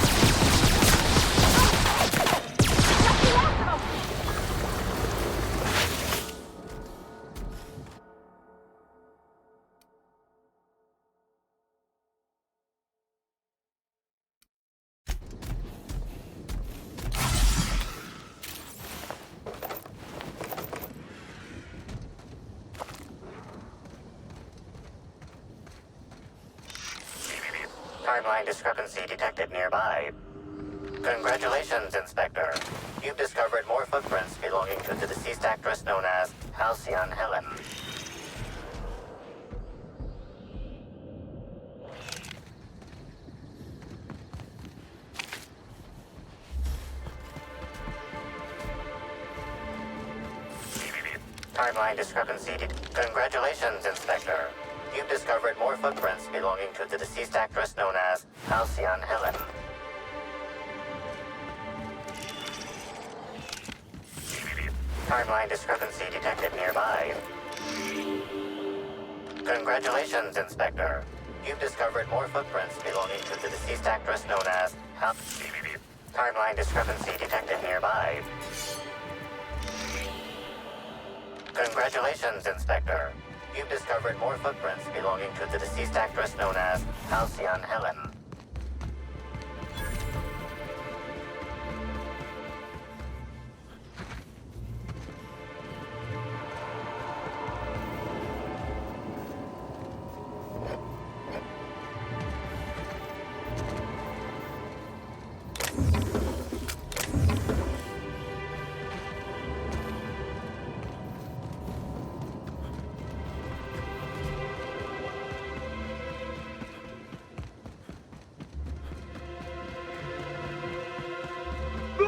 Timeline discrepancy detected nearby. Congratulations, Inspector. You've discovered more footprints belonging to the deceased actress known as Halcyon Helen. Timeline discrepancy. Congratulations, Inspector. You've discovered more footprints belonging to the deceased actress known as Halcyon Helen. Timeline discrepancy detected nearby. Congratulations, Inspector. You've discovered more footprints belonging to the deceased actress known as Timeline discrepancy detected nearby. Congratulations, Inspector. You've discovered more footprints belonging to the deceased actress known as Halcyon Helen.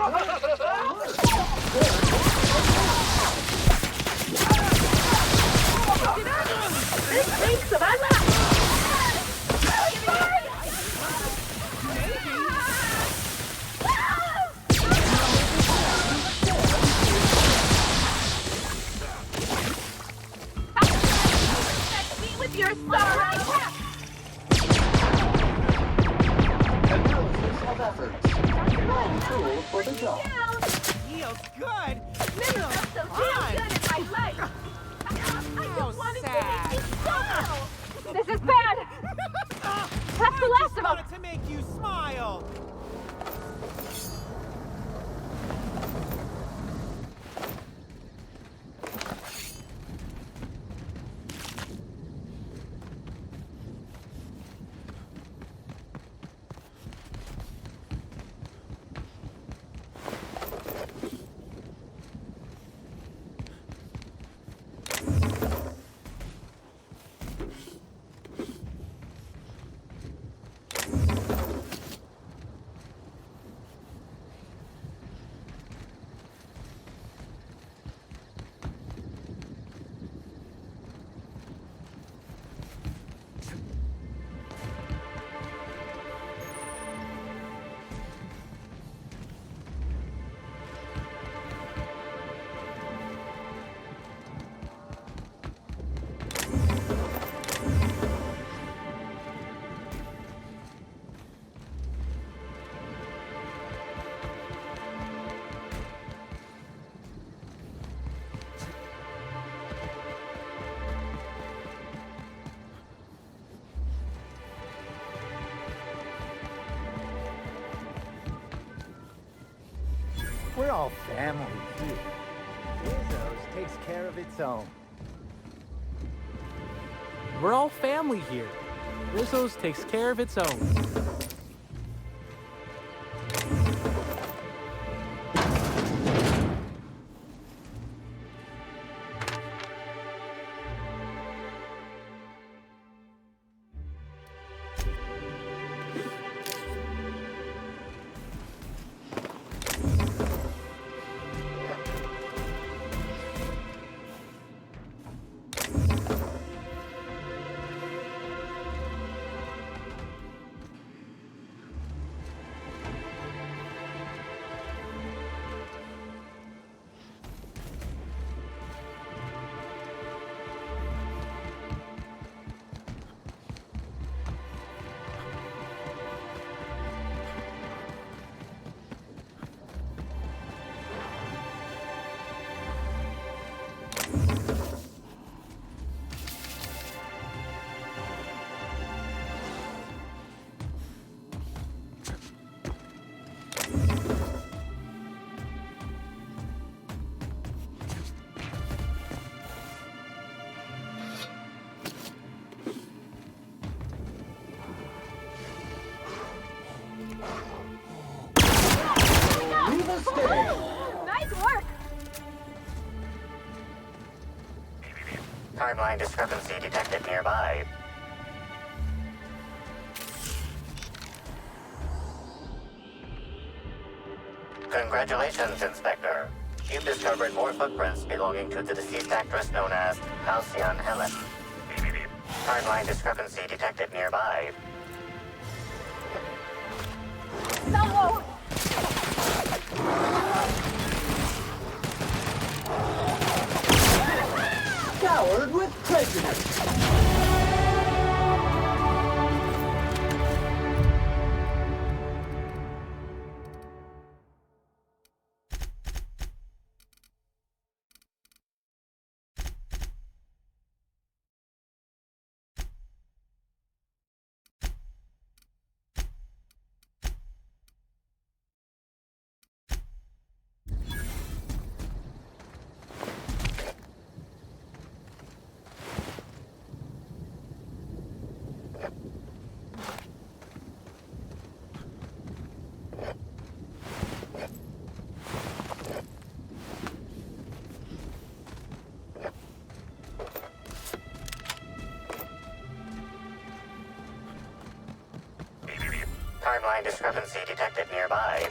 With your sorrow! Analysis of efforts. Wrong tool for the job. Feels good. Never felt so damn good in my life! I just wanted to make you smile! This is bad! That's the last of them! I wanted to make you smile. We're all family here. Rizzo's takes care of its own. We're all family here. Rizzo's takes care of its own. Nice work! Timeline discrepancy detected nearby. Congratulations, Inspector. You've discovered more footprints belonging to the deceased actress known as Halcyon Helen. Timeline discrepancy detected nearby. No! Scoured with prejudice. Timeline discrepancy detected nearby.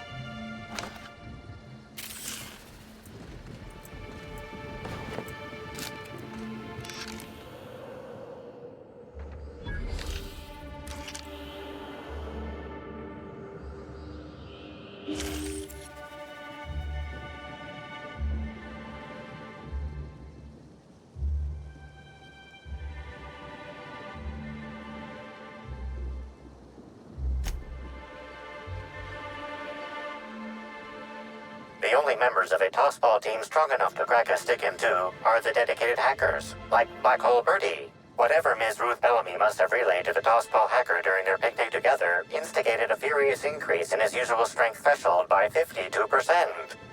The only members of a tossball team strong enough to crack a stick in two are the dedicated hackers, like Black Hole Birdie. Whatever Ms. Ruth Bellamy must have relayed to the tossball hacker during their picnic together instigated a furious increase in his usual strength threshold by 52%.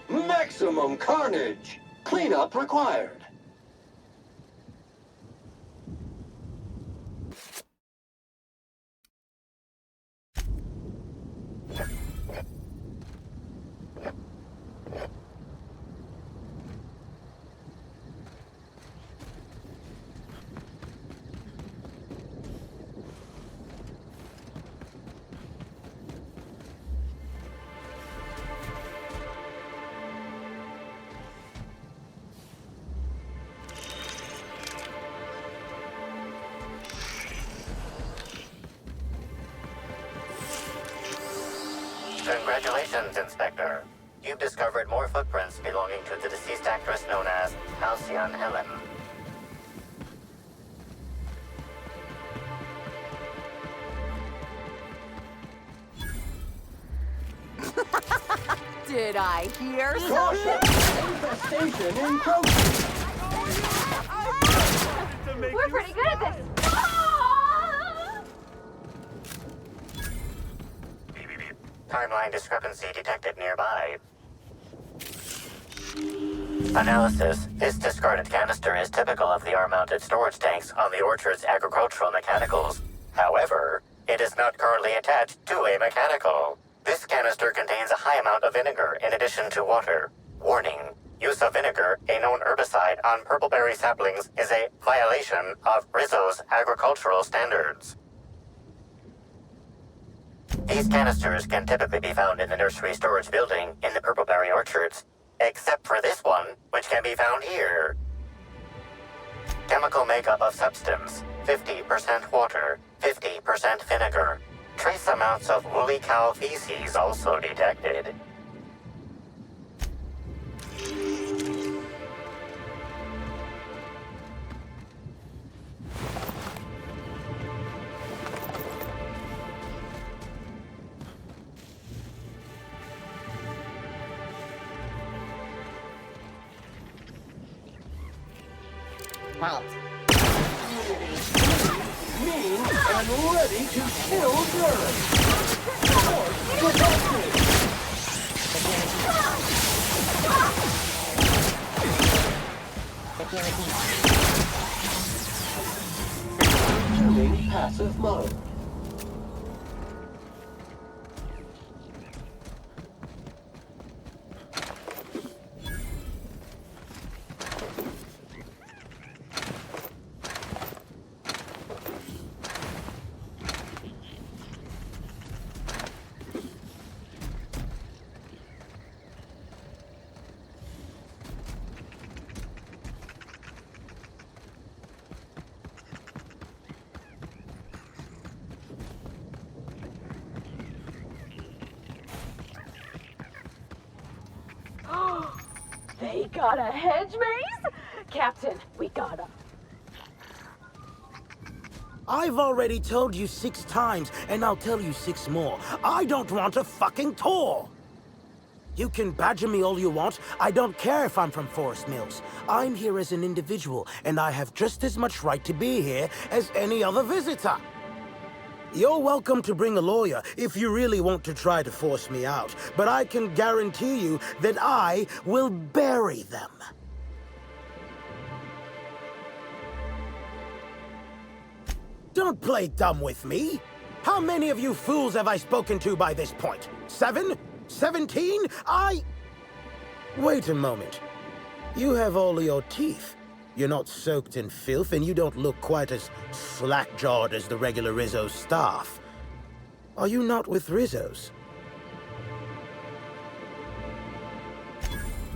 Maximum carnage! Cleanup required. Congratulations, Inspector. You've discovered more footprints belonging to the deceased actress known as Halcyon Helen. Did I hear Caution! Infestation encroaching! We're pretty good at this. Timeline discrepancy detected nearby. Analysis. This discarded canister is typical of the R-mounted storage tanks on the orchard's agricultural mechanicals. However, it is not currently attached to a mechanical. This canister contains a high amount of vinegar in addition to water. Warning. Use of vinegar, a known herbicide, on purpleberry saplings is a violation of Rizzo's agricultural standards. These canisters can typically be found in the nursery storage building in the purpleberry orchards, except for this one, which can be found here. Chemical makeup of substance, 50% water, 50% vinegar. Trace amounts of woolly cow feces also detected. Halt. Mean and ready to kill Dirt. Force protected. Turning passive mode. They got a hedge maze? Captain, we got 'em. I've already told you 6 times, and I'll tell you 6 more. I don't want a fucking tour! You can badger me all you want. I don't care if I'm from Forest Mills. I'm here as an individual, and I have just as much right to be here as any other visitor. You're welcome to bring a lawyer if you really want to try to force me out, but I can guarantee you that I will bury them. Don't play dumb with me. How many of you fools have I spoken to by this point? 7? 17? Wait a moment. You have all your teeth. You're not soaked in filth, and you don't look quite as slack-jawed as the regular Rizzo staff. Are you not with Rizzo's?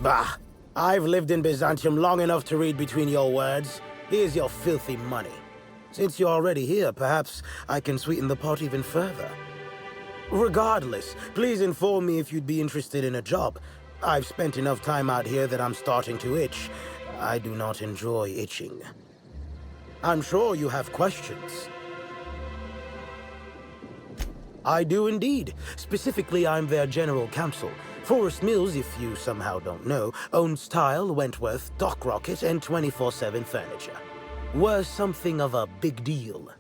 Bah! I've lived in Byzantium long enough to read between your words. Here's your filthy money. Since you're already here, perhaps I can sweeten the pot even further. Regardless, please inform me if you'd be interested in a job. I've spent enough time out here that I'm starting to itch. I do not enjoy itching. I'm sure you have questions. I do indeed. Specifically, I'm their general counsel. Forest Mills, if you somehow don't know, owns Tile, Wentworth, Dock Rocket, and 24/7 Furniture. We're something of a big deal.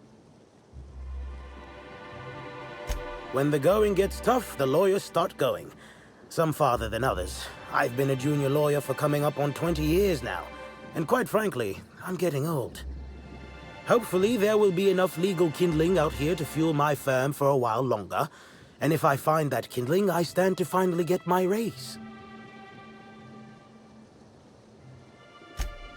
When the going gets tough, the lawyers start going. Some farther than others. I've been a junior lawyer for coming up on 20 years now. And quite frankly, I'm getting old. Hopefully, there will be enough legal kindling out here to fuel my firm for a while longer. And if I find that kindling, I stand to finally get my raise.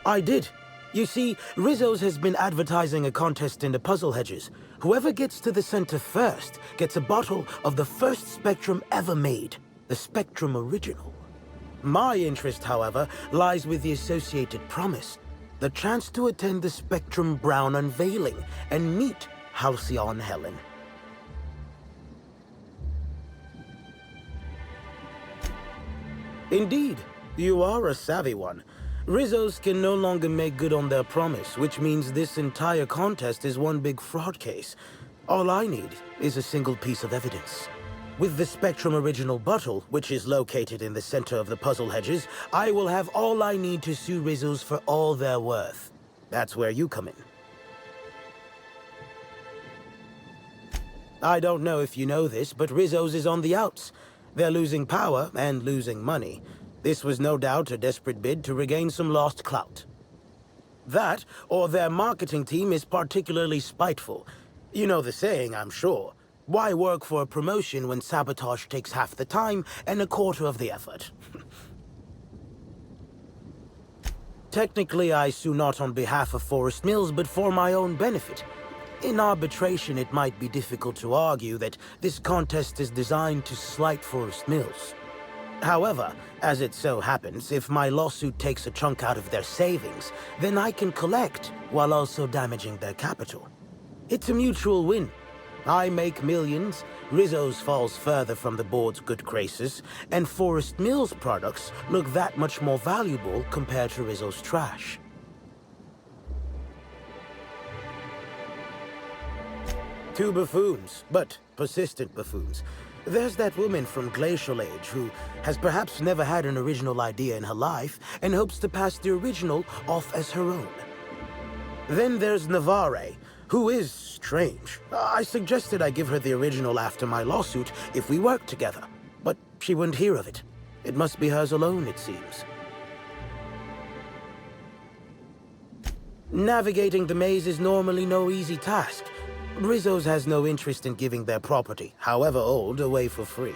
I did. You see, Rizzo's has been advertising a contest in the puzzle hedges. Whoever gets to the center first gets a bottle of the first Spectrum ever made, the Spectrum Original. My interest, however, lies with the associated promise, the chance to attend the Spectrum Brown unveiling and meet Halcyon Helen. Indeed, you are a savvy one. Rizzo's can no longer make good on their promise, which means this entire contest is one big fraud case. All I need is a single piece of evidence. With the Spectrum Original bottle, which is located in the center of the puzzle hedges, I will have all I need to sue Rizzo's for all they're worth. That's where you come in. I don't know if you know this, but Rizzo's is on the outs. They're losing power and losing money. This was no doubt a desperate bid to regain some lost clout. That, or their marketing team is particularly spiteful. You know the saying, I'm sure. Why work for a promotion when sabotage takes half the time and a quarter of the effort? Technically, I sue not on behalf of Forest Mills, but for my own benefit. In arbitration, it might be difficult to argue that this contest is designed to slight Forest Mills. However, as it so happens, if my lawsuit takes a chunk out of their savings, then I can collect while also damaging their capital. It's a mutual win. I make millions, Rizzo's falls further from the board's good graces, and Forest Mills products look that much more valuable compared to Rizzo's trash. Two buffoons, but persistent buffoons. There's that woman from Glacial Age who has perhaps never had an original idea in her life and hopes to pass the original off as her own. Then there's Navarre, who is strange. I suggested I give her the original after my lawsuit if we worked together, but she wouldn't hear of it. It must be hers alone, it seems. Navigating the maze is normally no easy task. Rizzo's has no interest in giving their property, however old, away for free.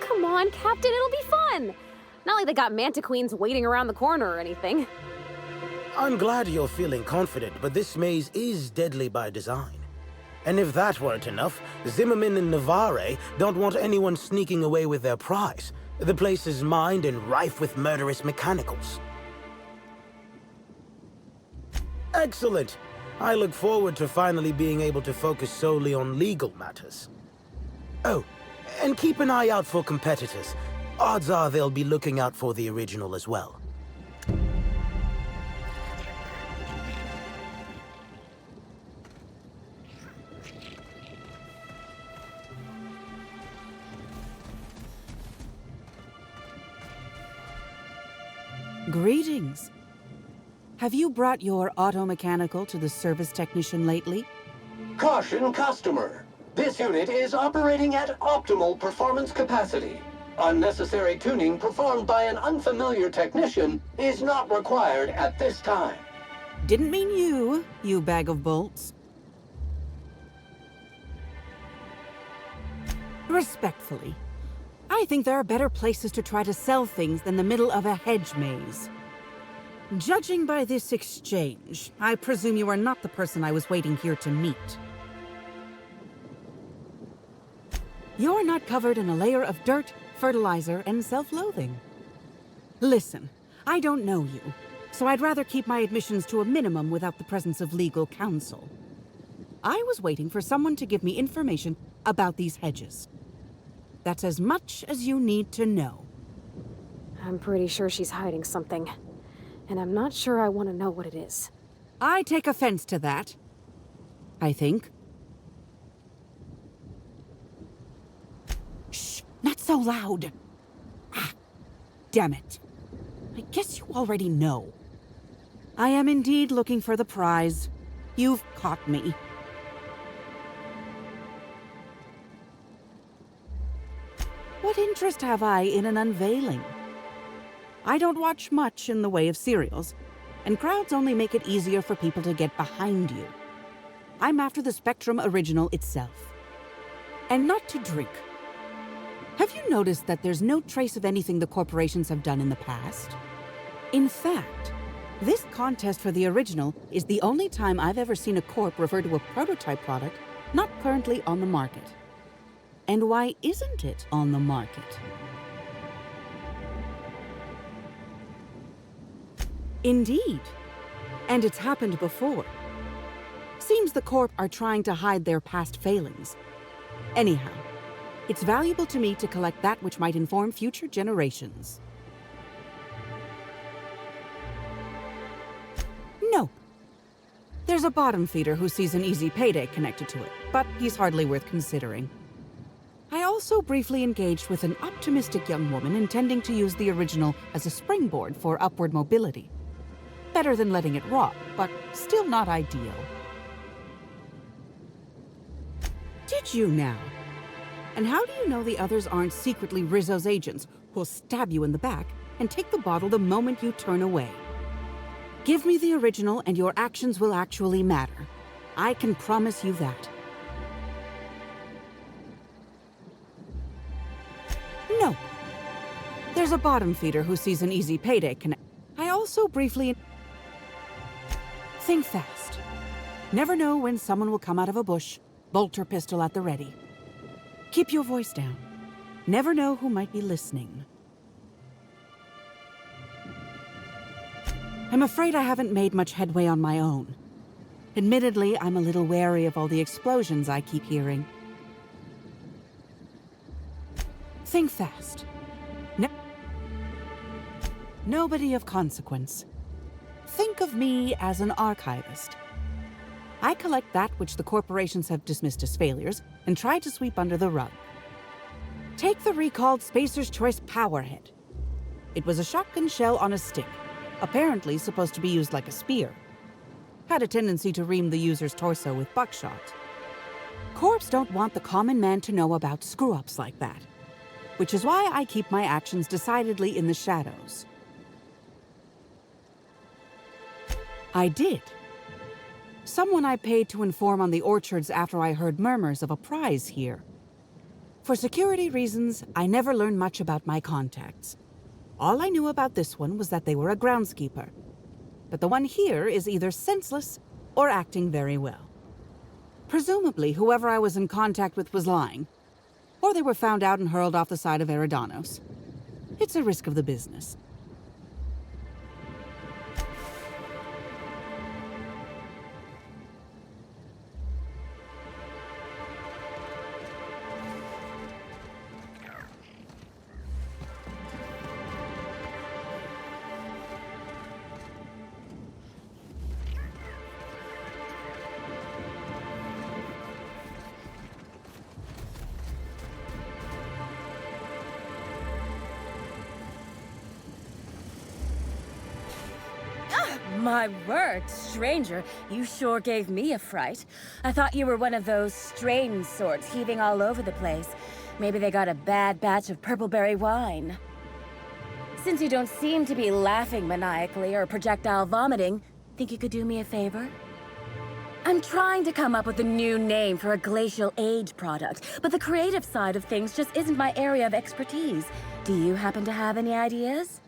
Come on, Captain, it'll be fun! Not like they got Mantiqueens waiting around the corner or anything. I'm glad you're feeling confident, but this maze is deadly by design. And if that weren't enough, Zimmerman and Navarre don't want anyone sneaking away with their prize. The place is mined and rife with murderous mechanicals. Excellent! I look forward to finally being able to focus solely on legal matters. Oh, and keep an eye out for competitors. Odds are they'll be looking out for the original as well. Greetings. Have you brought your auto-mechanical to the service technician lately? Caution, customer. This unit is operating at optimal performance capacity. Unnecessary tuning performed by an unfamiliar technician is not required at this time. Didn't mean you bag of bolts. Respectfully, I think there are better places to try to sell things than the middle of a hedge maze. Judging by this exchange, I presume you are not the person I was waiting here to meet. You're not covered in a layer of dirt, fertilizer, and self-loathing. Listen, I don't know you, so I'd rather keep my admissions to a minimum without the presence of legal counsel. I was waiting for someone to give me information about these hedges. That's as much as you need to know. I'm pretty sure she's hiding something. And I'm not sure I want to know what it is. I take offense to that, I think. Shh, not so loud. damn it. I guess you already know. I am indeed looking for the prize. You've caught me. What interest have I in an unveiling? I don't watch much in the way of serials, and crowds only make it easier for people to get behind you. I'm after the Spectrum original itself. And not to drink. Have you noticed that there's no trace of anything the corporations have done in the past? In fact, this contest for the original is the only time I've ever seen a corp refer to a prototype product not currently on the market. And why isn't it on the market? Indeed. And it's happened before. Seems the Corp are trying to hide their past failings. Anyhow, it's valuable to me to collect that which might inform future generations. No. There's a bottom feeder who sees an easy payday connected to it, but he's hardly worth considering. I also briefly engaged with an optimistic young woman intending to use the original as a springboard for upward mobility. Better than letting it rot, but still not ideal. Did you now? And how do you know the others aren't secretly Rizzo's agents who'll stab you in the back and take the bottle the moment you turn away? Give me the original and your actions will actually matter. I can promise you that. No. There's a bottom feeder who sees an easy payday connect. I also briefly... Think fast. Never know when someone will come out of a bush, bolter pistol at the ready. Keep your voice down. Never know who might be listening. I'm afraid I haven't made much headway on my own. Admittedly, I'm a little wary of all the explosions I keep hearing. Think fast. Nobody of consequence. Think of me as an archivist. I collect that which the corporations have dismissed as failures and try to sweep under the rug. Take the recalled Spacer's Choice Powerhead. It was a shotgun shell on a stick, apparently supposed to be used like a spear. Had a tendency to ream the user's torso with buckshot. Corps don't want the common man to know about screw-ups like that, which is why I keep my actions decidedly in the shadows. I did. Someone I paid to inform on the orchards after I heard murmurs of a prize here. For security reasons, I never learned much about my contacts. All I knew about this one was that they were a groundskeeper. But the one here is either senseless or acting very well. Presumably, whoever I was in contact with was lying. Or they were found out and hurled off the side of Eridanos. It's a risk of the business. My word, stranger, you sure gave me a fright. I thought you were one of those strange sorts heaving all over the place. Maybe they got a bad batch of purpleberry wine. Since you don't seem to be laughing maniacally or projectile vomiting, think you could do me a favor? I'm trying to come up with a new name for a glacial age product, but the creative side of things just isn't my area of expertise. Do you happen to have any ideas?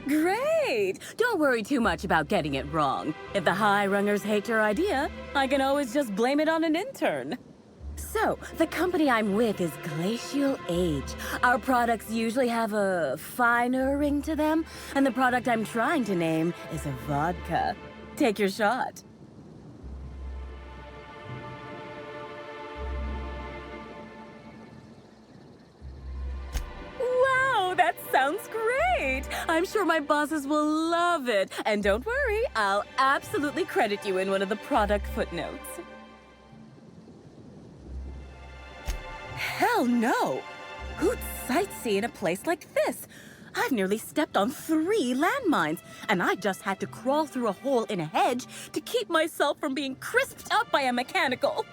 Great! Don't worry too much about getting it wrong. If the high-rungers hate your idea, I can always just blame it on an intern. So, the company I'm with is Glacial Age. Our products usually have a finer ring to them, and the product I'm trying to name is a vodka. Take your shot. Wow, that sounds great! I'm sure my bosses will love it. And don't worry, I'll absolutely credit you in one of the product footnotes. Hell Hell no! Who'd sightsee in a place like this? I've nearly stepped on 3 landmines, and I just had to crawl through a hole in a hedge to keep myself from being crisped up by a mechanical.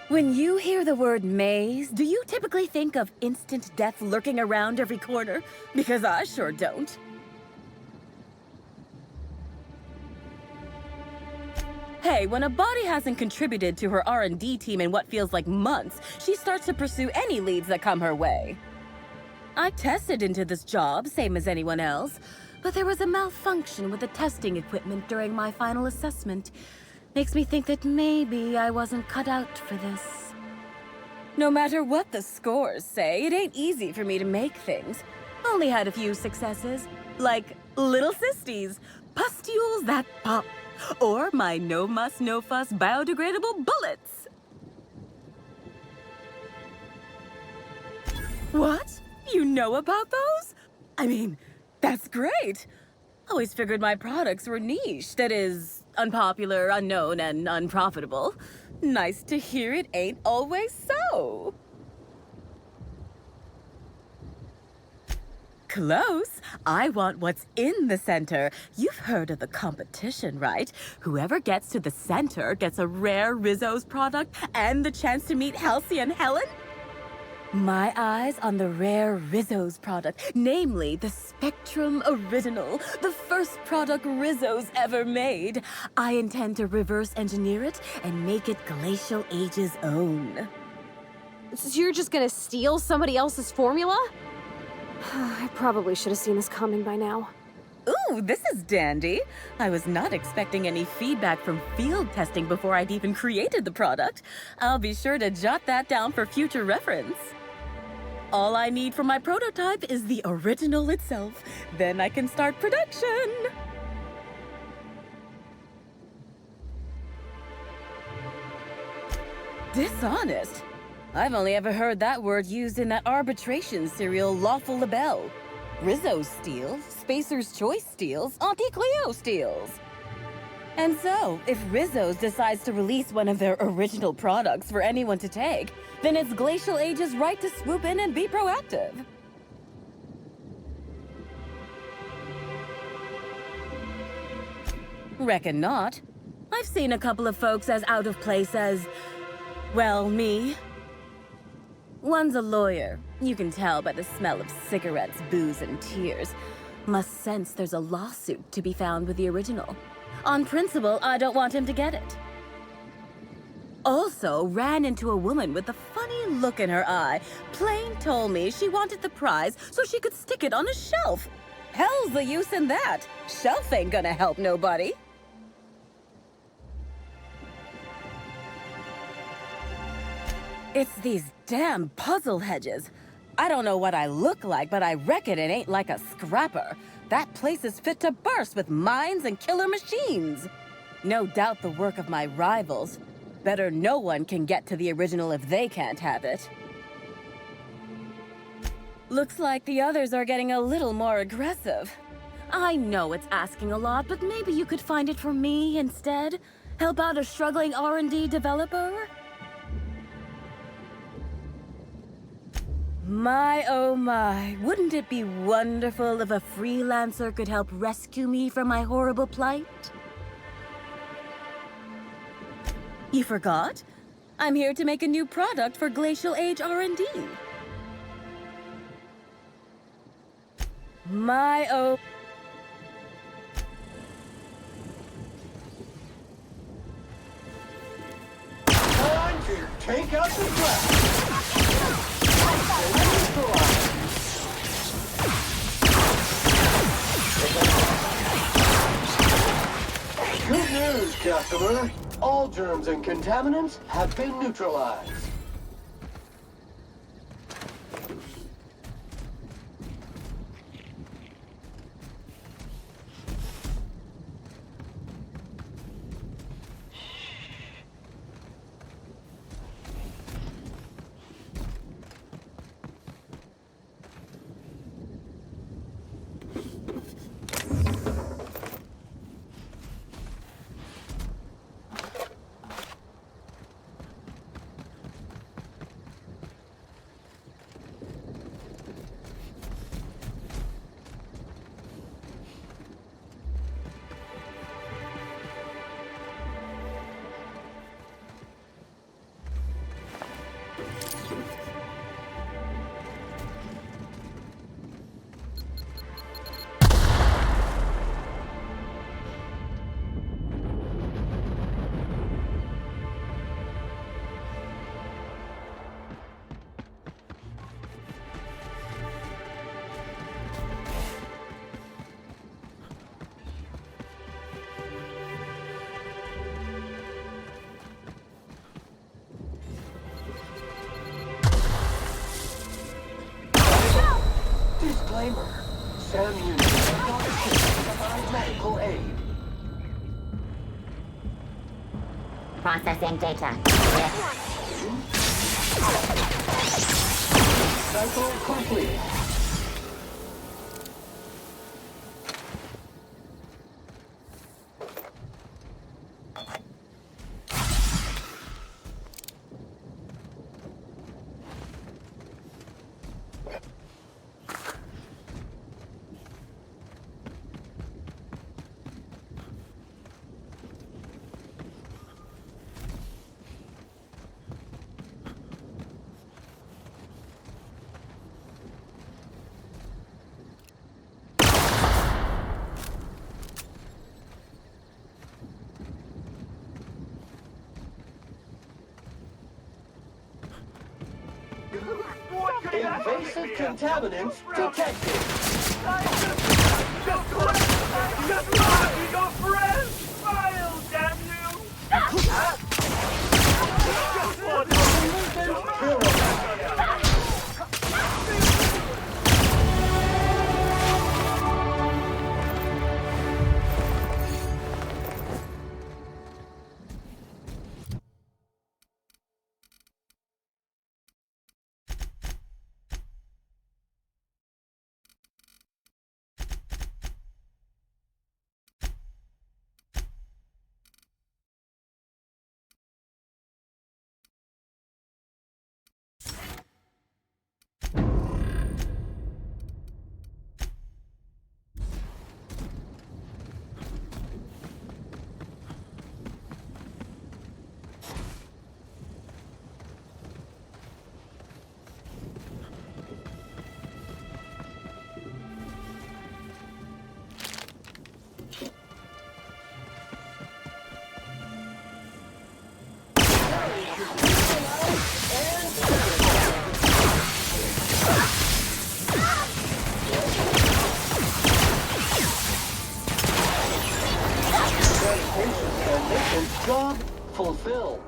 When you hear the word maze, do you typically think of instant death lurking around every corner? Because I sure don't. Hey, when a body hasn't contributed to her R&D team in what feels like months, she starts to pursue any leads that come her way. I tested into this job, same as anyone else, but there was a malfunction with the testing equipment during my final assessment. Makes me think that maybe I wasn't cut out for this. No matter what the scores say, it ain't easy for me to make things. Only had a few successes, like little cysties, pustules that pop, or my no-muss, no-fuss biodegradable bullets. What? You know about those? I mean, that's great. Always figured my products were niche, that is, unpopular, unknown, and unprofitable. Nice to hear it ain't always so. Close. I want what's in the center. You've heard of the competition, right? Whoever gets to the center gets a rare Rizzo's product and the chance to meet Halcyon Helen? My eyes on the rare Rizzo's product, namely the Spectrum Original, the first product Rizzo's ever made. I intend to reverse engineer it and make it Glacial Age's own. So you're just gonna steal somebody else's formula? I probably should have seen this coming by now. Ooh, this is dandy. I was not expecting any feedback from field testing before I'd even created the product. I'll be sure to jot that down for future reference. All I need for my prototype is the original itself. Then I can start production. Dishonest? I've only ever heard that word used in that arbitration serial Lawful Labelle. Rizzo steals, Spacer's Choice steals, Auntie Cleo steals. And so, if Rizzo's decides to release one of their original products for anyone to take, then it's Glacial Age's right to swoop in and be proactive. Reckon not. I've seen a couple of folks as out of place as, well, me. One's a lawyer. You can tell by the smell of cigarettes, booze, and tears. Must sense there's a lawsuit to be found with the original. On principle, I don't want him to get it. Also, ran into a woman with a funny look in her eye. Plain told me she wanted the prize so she could stick it on a shelf. Hell's the use in that. Shelf ain't gonna help nobody. It's these damn puzzle hedges. I don't know what I look like, but I reckon it ain't like a scrapper. That place is fit to burst with mines and killer machines. No doubt the work of my rivals. Better no one can get to the original if they can't have it. Looks like the others are getting a little more aggressive. I know it's asking a lot, but maybe you could find it for me instead? Help out a struggling R&D developer? My, oh my, wouldn't it be wonderful if a freelancer could help rescue me from my horrible plight? You forgot? I'm here to make a new product for Glacial Age R&D. My, oh... Time to take out the trash! Good news, customer. All germs and contaminants have been neutralized. Disclaimer. SAM unit does not provide medical aid. Processing data. Cycle complete. Invasive contaminants detected. Just run! Your friend! Smile, damn you! Job fulfilled.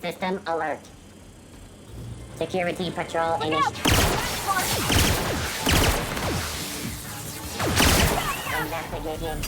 System alert. Security patrol initiated. Investigating.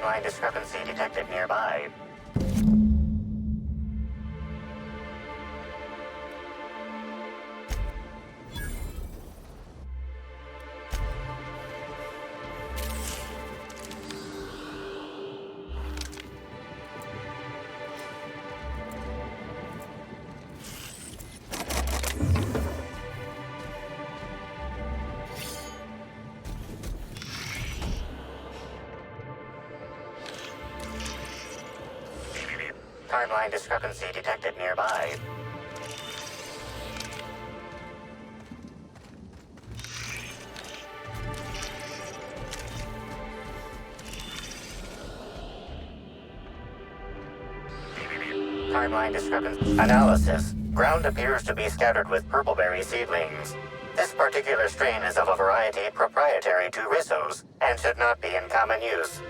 Timeline discrepancy detected nearby. Timeline discrepancy detected nearby. Timeline discrepancy. Analysis. Ground appears to be scattered with purpleberry seedlings. This particular strain is of a variety proprietary to Rizos and should not be in common use.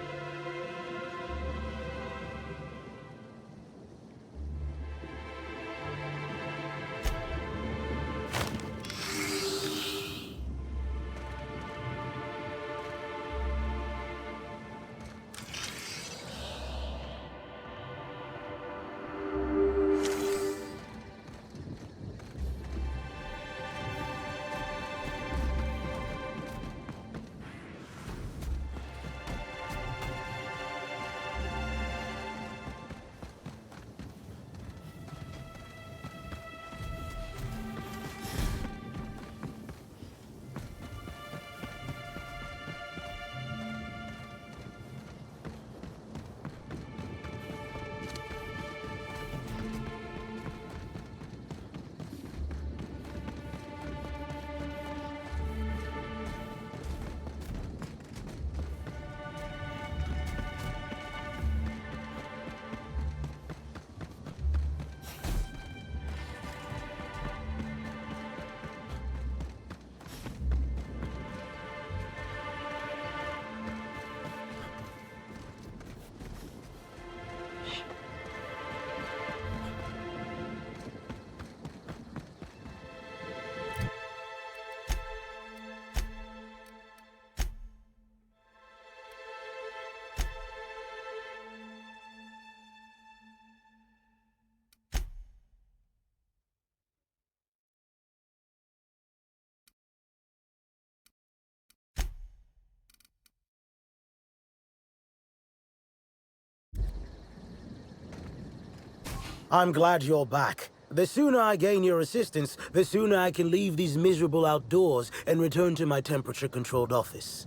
I'm glad you're back. The sooner I gain your assistance, the sooner I can leave these miserable outdoors and return to my temperature-controlled office.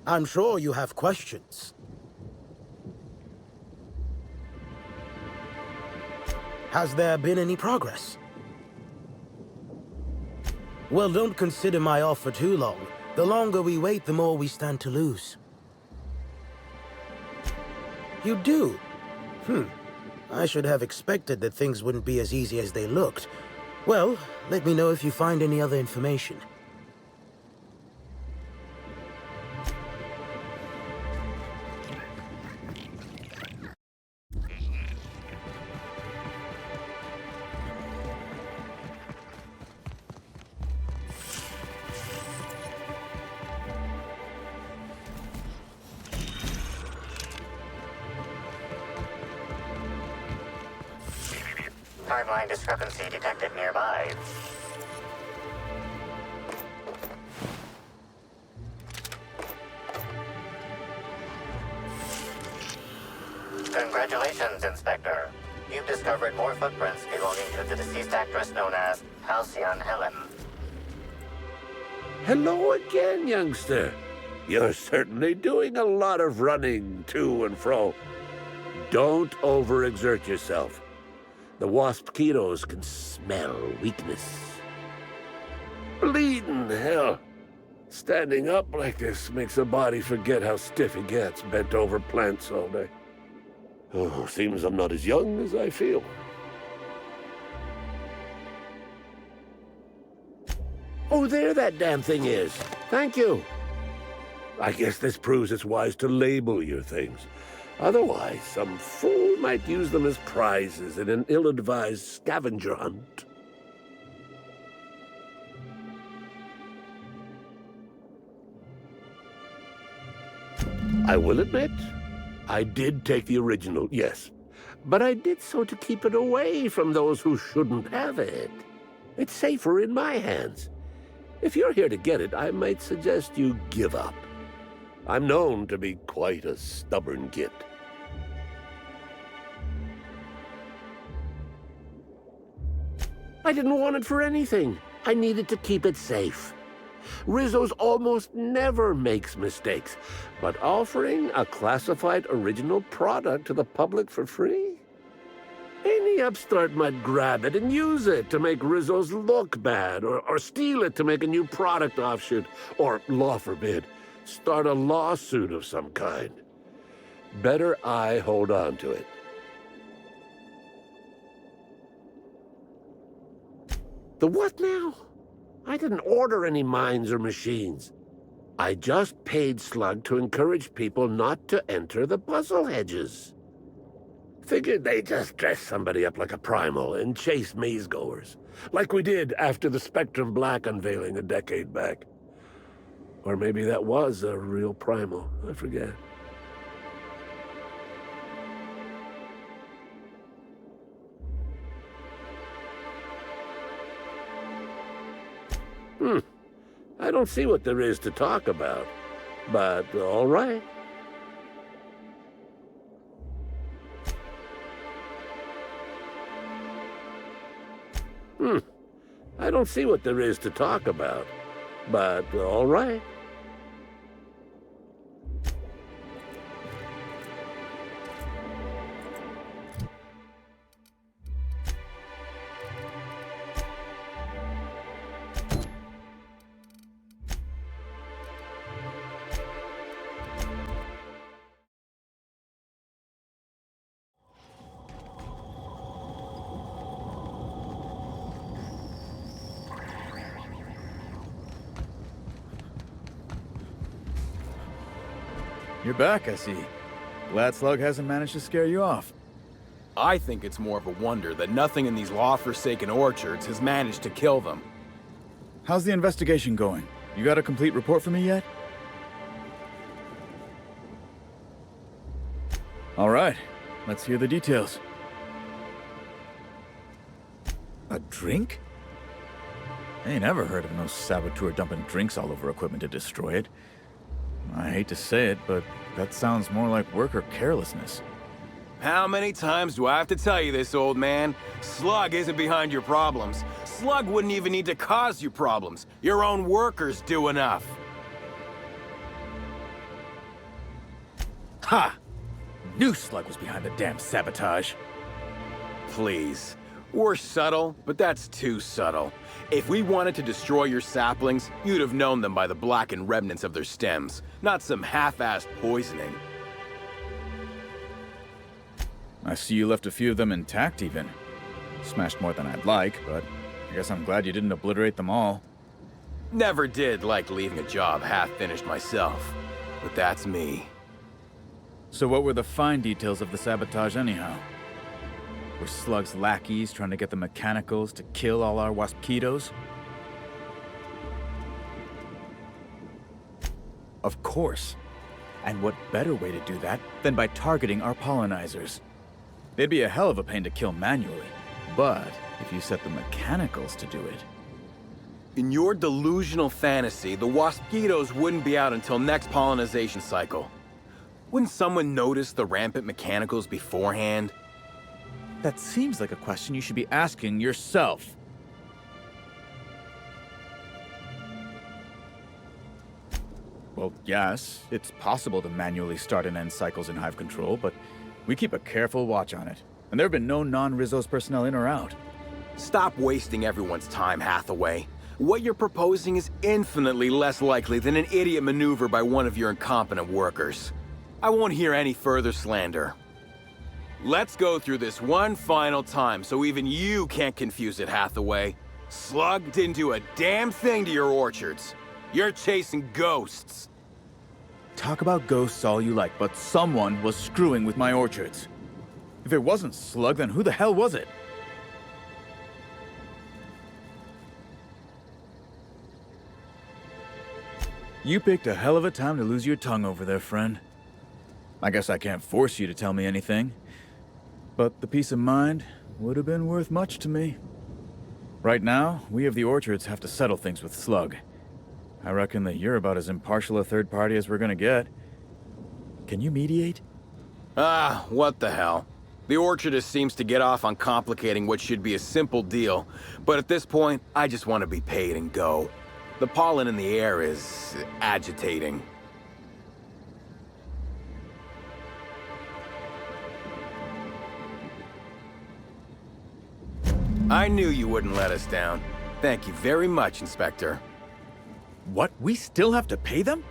I'm sure you have questions. Has there been any progress? Well, don't consider my offer too long. The longer we wait, the more we stand to lose. You do? I should have expected that things wouldn't be as easy as they looked. Well, let me know if you find any other information. Timeline discrepancy detected nearby. Congratulations, Inspector. You've discovered more footprints belonging to the deceased actress known as Halcyon Helen. Hello again, youngster. You're certainly doing a lot of running to and fro. Don't overexert yourself. The wasp-ketos can smell weakness. Bleeding hell. Standing up like this makes a body forget how stiff it gets bent over plants all day. Oh, seems I'm not as young as I feel. Oh, there that damn thing is. Thank you. I guess this proves it's wise to label your things. Otherwise, some fool might use them as prizes in an ill-advised scavenger hunt. I will admit, I did take the original, yes. But I did so to keep it away from those who shouldn't have it. It's safer in my hands. If you're here to get it, I might suggest you give up. I'm known to be quite a stubborn git. I didn't want it for anything. I needed to keep it safe. Rizzo's almost never makes mistakes, but offering a classified original product to the public for free? Any upstart might grab it and use it to make Rizzo's look bad, or steal it to make a new product offshoot, or, law forbid, start a lawsuit of some kind. Better I hold on to it. The what now? I didn't order any mines or machines. I just paid Slug to encourage people not to enter the puzzle hedges. Figured they'd just dress somebody up like a primal and chase maze-goers, like we did after the Spectrum Black unveiling a decade back. Or maybe that was a real primal, I forget. I don't see what there is to talk about, but all right. I don't see what there is to talk about, but all right. You're back, I see. Glad Slug hasn't managed to scare you off. I think it's more of a wonder that nothing in these law-forsaken orchards has managed to kill them. How's the investigation going? You got a complete report for me yet? All right, let's hear the details. A drink? I ain't ever heard of no saboteur dumping drinks all over equipment to destroy it. I hate to say it, but that sounds more like worker carelessness. How many times do I have to tell you this, old man? Slug isn't behind your problems. Slug wouldn't even need to cause you problems. Your own workers do enough. Ha! Knew Slug was behind the damn sabotage. Please. We're subtle, but that's too subtle. If we wanted to destroy your saplings, you'd have known them by the blackened remnants of their stems, not some half-assed poisoning. I see you left a few of them intact even. Smashed more than I'd like, but I guess I'm glad you didn't obliterate them all. Never did like leaving a job half-finished myself, but that's me. So what were the fine details of the sabotage anyhow? Were Slug's lackeys trying to get the mechanicals to kill all our waspitos? Of course. And what better way to do that than by targeting our pollinizers? They'd be a hell of a pain to kill manually, but if you set the mechanicals to do it... In your delusional fantasy, the waspitos wouldn't be out until next pollinization cycle. Wouldn't someone notice the rampant mechanicals beforehand? That seems like a question you should be asking yourself. Well, yes, it's possible to manually start and end cycles in Hive Control, but we keep a careful watch on it. And there have been no non-Rizzo's personnel in or out. Stop wasting everyone's time, Hathaway. What you're proposing is infinitely less likely than an idiot maneuver by one of your incompetent workers. I won't hear any further slander. Let's go through this one final time so even you can't confuse it, Hathaway. Slug didn't do a damn thing to your orchards. You're chasing ghosts. Talk about ghosts all you like, but someone was screwing with my orchards. If it wasn't Slug, then who the hell was it? You picked a hell of a time to lose your tongue over there, friend. I guess I can't force you to tell me anything. But the peace of mind would have been worth much to me. Right now, we of the Orchards have to settle things with Slug. I reckon that you're about as impartial a third party as we're gonna get. Can you mediate? Ah, what the hell. The Orchardist seems to get off on complicating what should be a simple deal, but at this point, I just want to be paid and go. The pollen in the air is agitating. I knew you wouldn't let us down. Thank you very much, Inspector. What? We still have to pay them?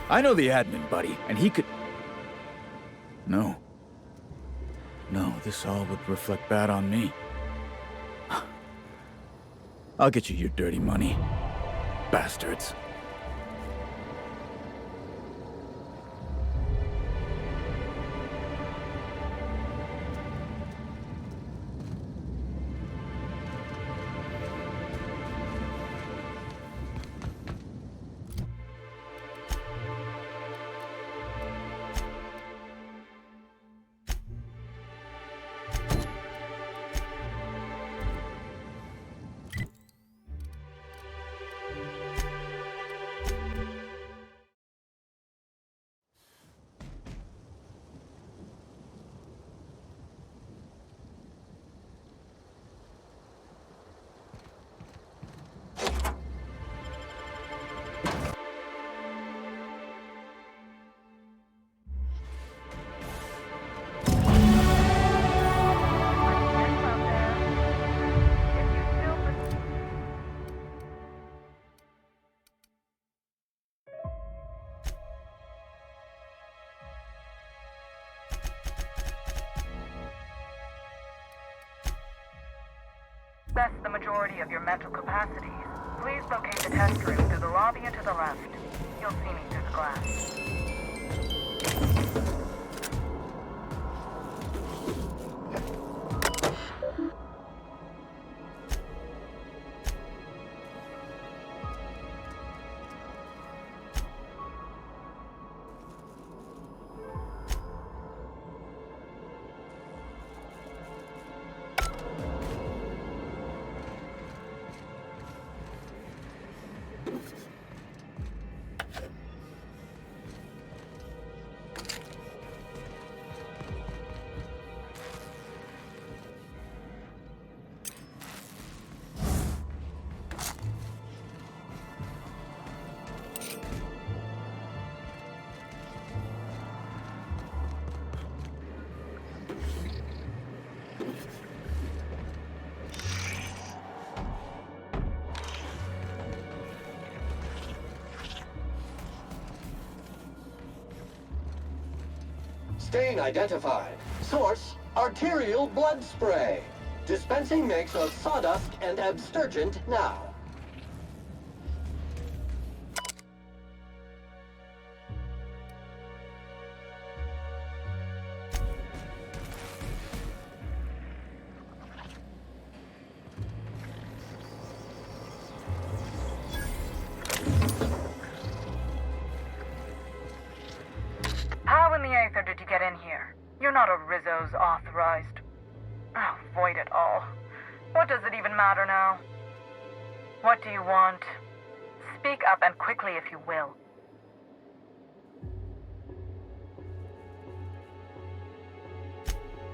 I know the admin, buddy, and he could... No. No, this all would reflect bad on me. I'll get you your dirty money. Bastards. That's the majority of your mental capacities. Please locate the test room through the lobby and to the left. You'll see me through the glass. Stain identified. Source, arterial blood spray. Dispensing mix of sawdust and abstergent now. How in the Aether did you get in here? You're not a Rizzo's authorized. Oh, void it all. What does it even matter now? What do you want? Speak up and quickly if you will.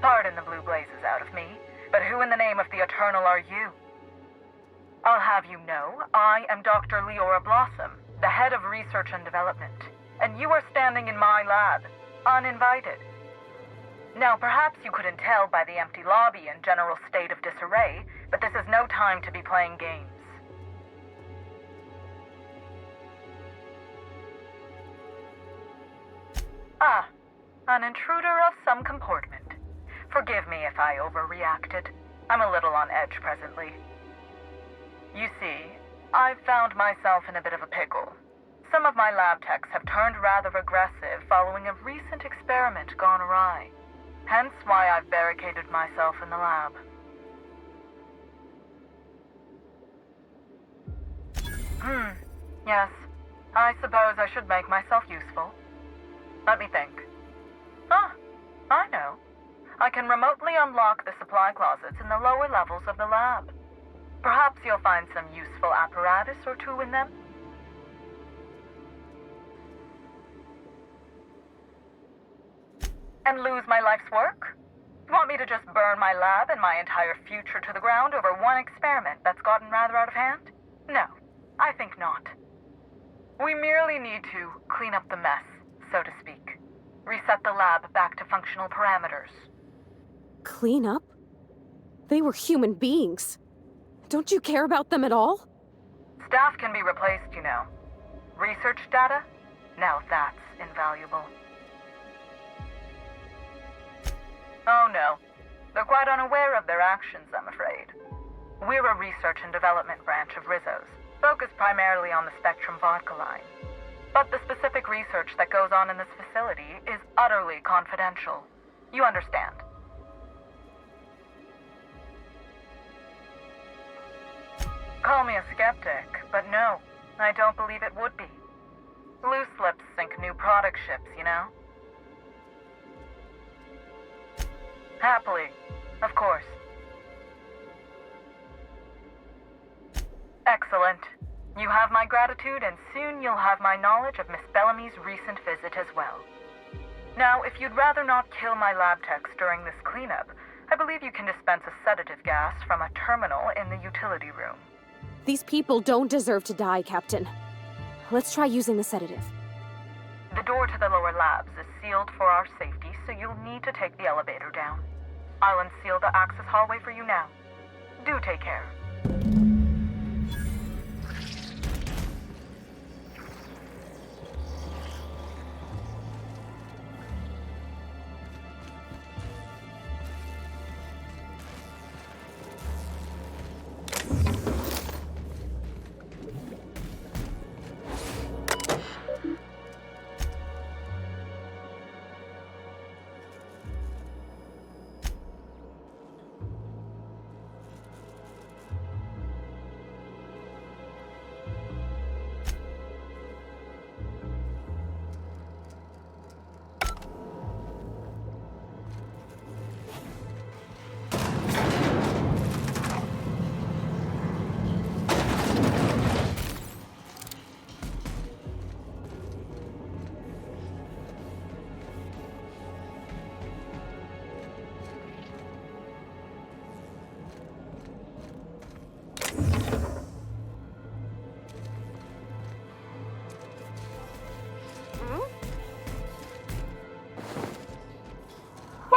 Pardon the blue blazes out of me, but who in the name of the Eternal are you? I'll have you know, I am Dr. Leora Blossom, the head of research and development, and you are standing in my lab, uninvited. Now, perhaps you couldn't tell by the empty lobby and general state of disarray, but this is no time to be playing games. Ah, an intruder of some comportment. Forgive me if I overreacted. I'm a little on edge presently. You see, I've found myself in a bit of a pickle. Some of my lab techs have turned rather aggressive following a recent experiment gone awry. Hence why I've barricaded myself in the lab. Yes. I suppose I should make myself useful. Let me think. I can remotely unlock the supply closets in the lower levels of the lab. Perhaps you'll find some useful apparatus or two in them. And lose my life's work? Want me to just burn my lab and my entire future to the ground over one experiment that's gotten rather out of hand? No, I think not. We merely need to clean up the mess, so to speak. Reset the lab back to functional parameters. Clean up? They were human beings. Don't you care about them at all? Staff can be replaced, you know. Research data? Now that's invaluable. Oh no. They're quite unaware of their actions, I'm afraid. We're a research and development branch of Rizzo's, focused primarily on the Spectrum vodka line. But the specific research that goes on in this facility is utterly confidential. You understand? Call me a skeptic, but no, I don't believe it would be. Loose lips sink new product ships, you know? Happily, of course. Excellent. You have my gratitude, and soon you'll have my knowledge of Miss Bellamy's recent visit as well. Now, if you'd rather not kill my lab techs during this cleanup, I believe you can dispense a sedative gas from a terminal in the utility room. These people don't deserve to die, Captain. Let's try using the sedative. The door to the lower labs is sealed for our safety, so you'll need to take the elevator down. I'll unseal the access hallway for you now. Do take care.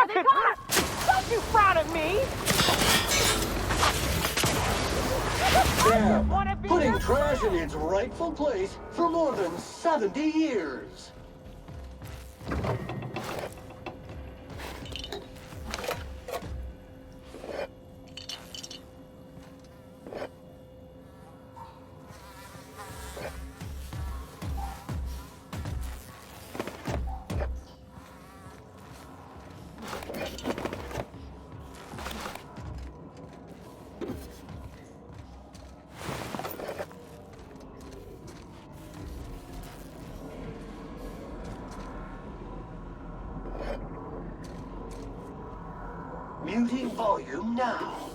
Don't you frown at me! Damn! Putting trash in its rightful place for more than 70 years! Muting volume now.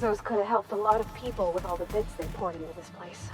Rizzo's could have helped a lot of people with all the bits they poured into this place.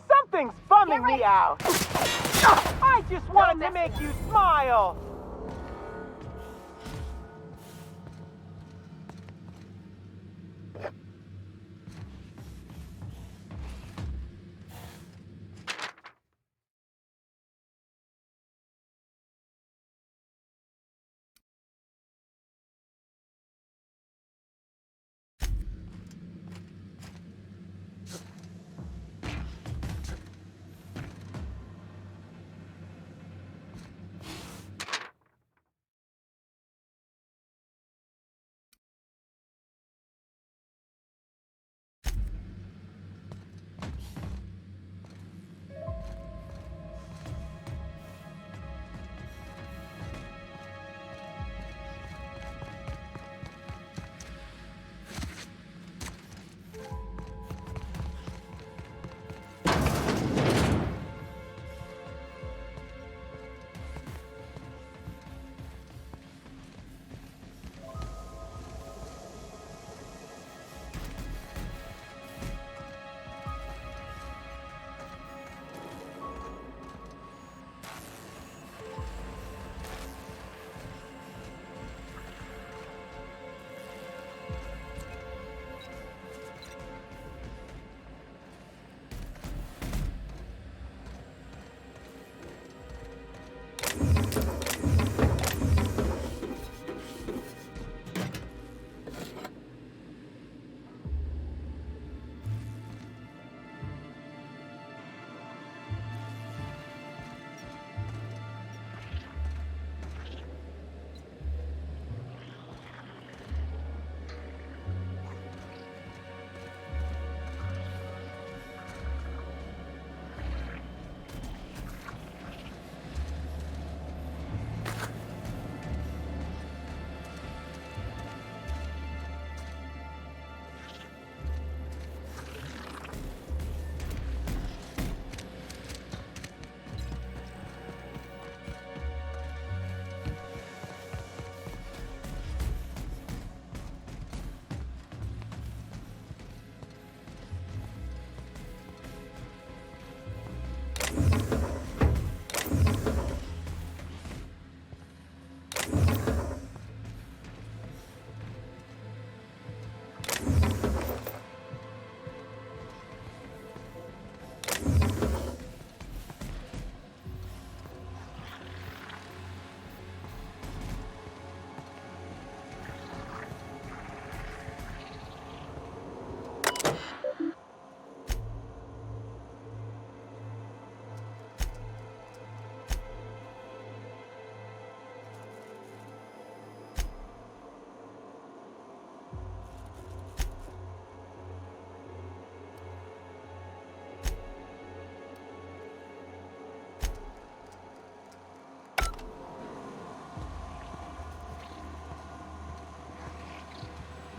Something's bumming me out. I just wanted to make you smile.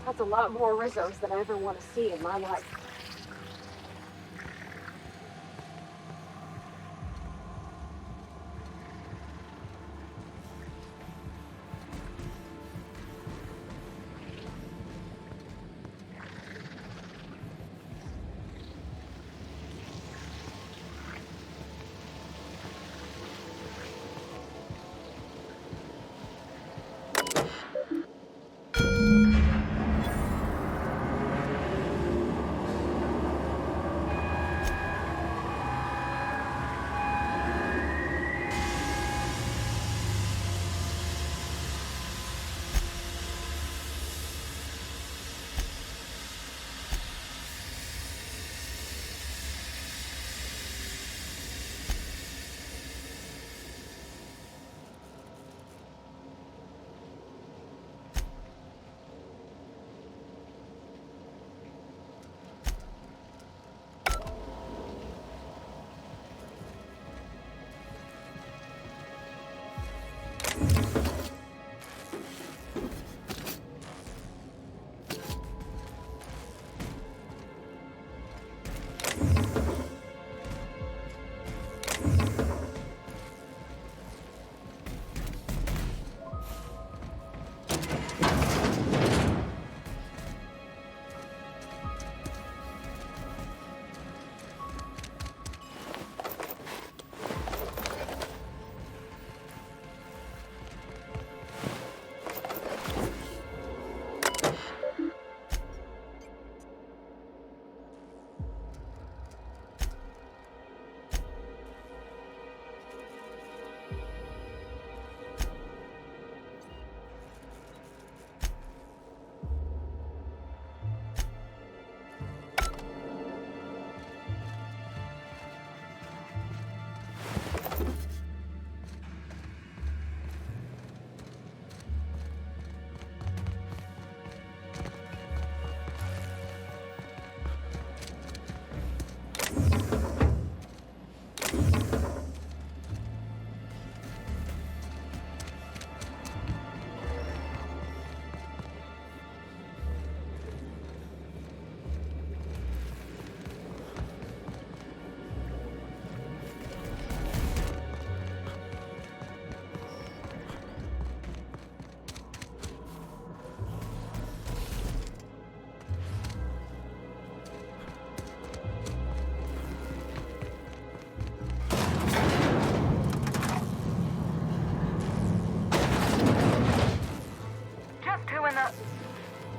That's a lot more Rizzos than I ever want to see in my life.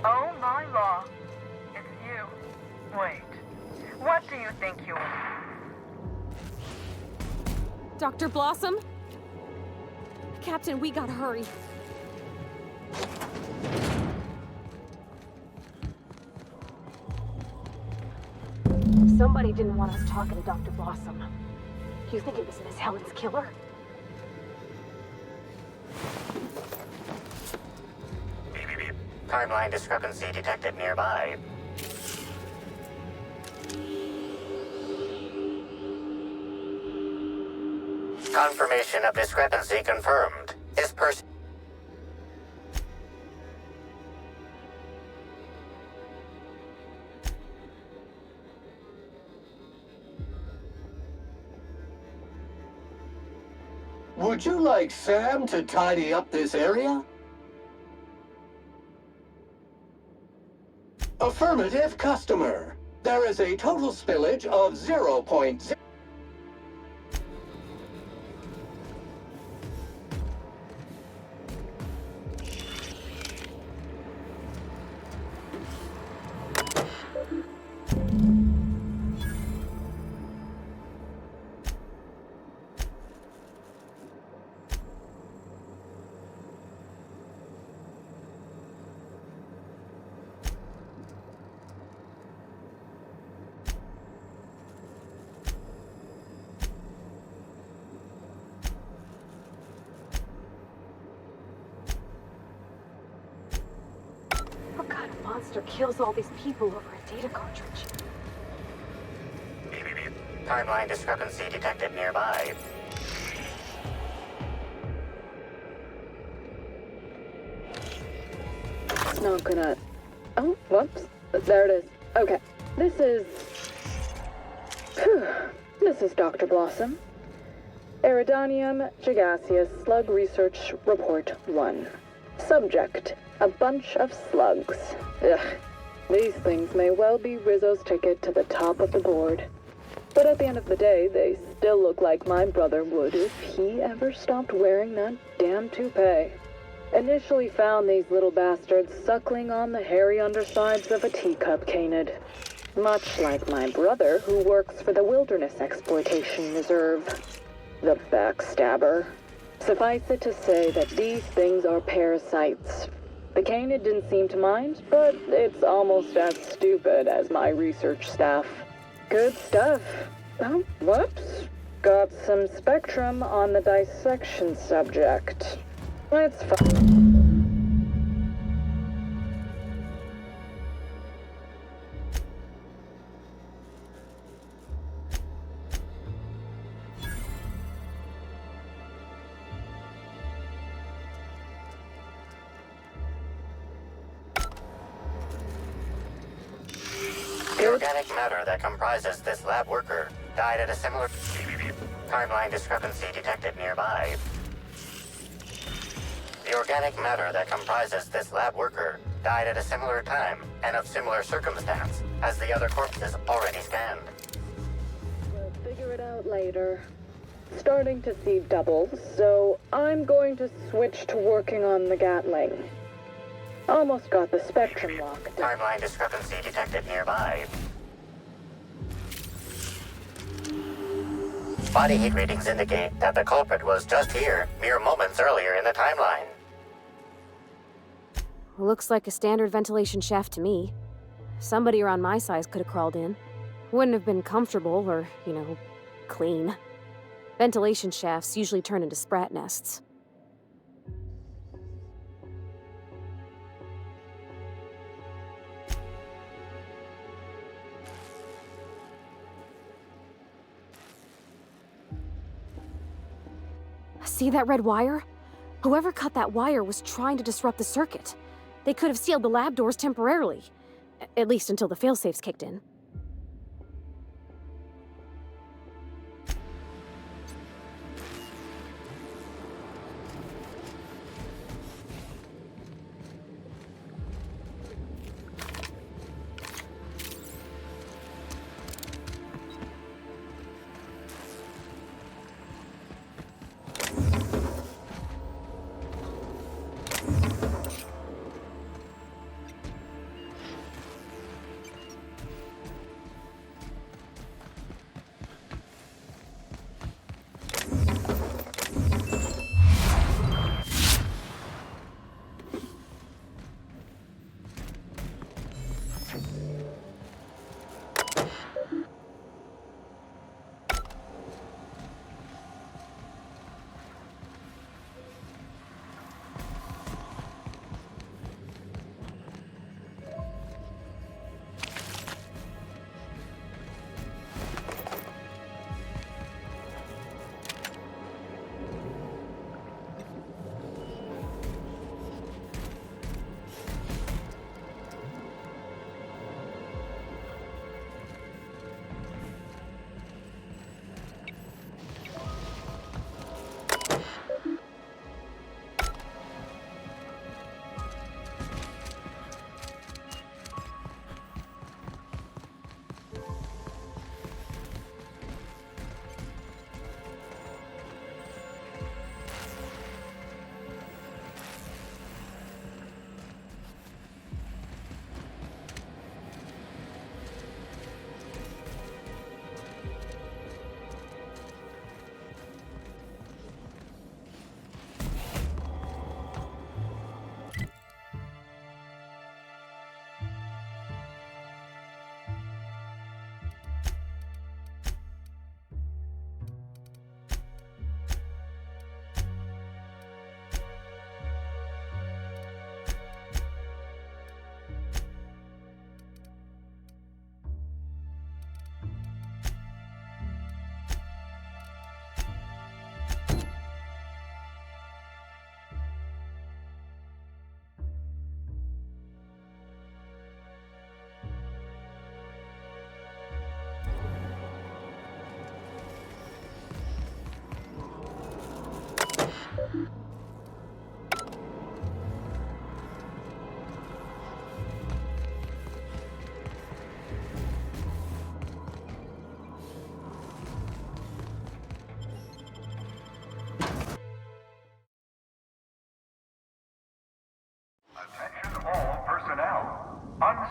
Oh my law. It's you. Wait. What do you think you are? Dr. Blossom? Captain, we gotta hurry. Somebody didn't want us talking to Dr. Blossom. You think it was Miss Helen's killer? Timeline discrepancy detected nearby. Confirmation of discrepancy confirmed. This person... Would you like Sam to tidy up this area? Affirmative, customer. There is a total spillage of 0.0. What kind of monster kills all these people over a data cartridge? Timeline discrepancy detected nearby. It's not gonna Oh, whoops. There it is. Okay. This is Dr. Blossom. Eridanium gigaseous slug research report 1. Subject, a bunch of slugs. Ugh. These things may well be Rizzo's ticket to the top of the board. But at the end of the day, they still look like my brother would if he ever stopped wearing that damn toupee. Initially found these little bastards suckling on the hairy undersides of a teacup canid. Much like my brother, who works for the Wilderness Exploitation Reserve. The backstabber. Suffice it to say that these things are parasites. The canid didn't seem to mind, but it's almost as stupid as my research staff. Good stuff. Oh, whoops. Got some spectrum on the dissection subject. It's fine. The organic matter that comprises this lab worker died at a similar timeline discrepancy detected nearby. The organic matter that comprises this lab worker died at a similar time and of similar circumstance as the other corpses already scanned. We'll figure it out later. Starting to see doubles, so I'm going to switch to working on the Gatling. Almost got the spectrum locked. Timeline discrepancy detected nearby. Body heat readings indicate that the culprit was just here, mere moments earlier in the timeline. Looks like a standard ventilation shaft to me. Somebody around my size could have crawled in. Wouldn't have been comfortable or, clean. Ventilation shafts usually turn into sprat nests. See that red wire? Whoever cut that wire was trying to disrupt the circuit. They could have sealed the lab doors temporarily. At least until the failsafes kicked in.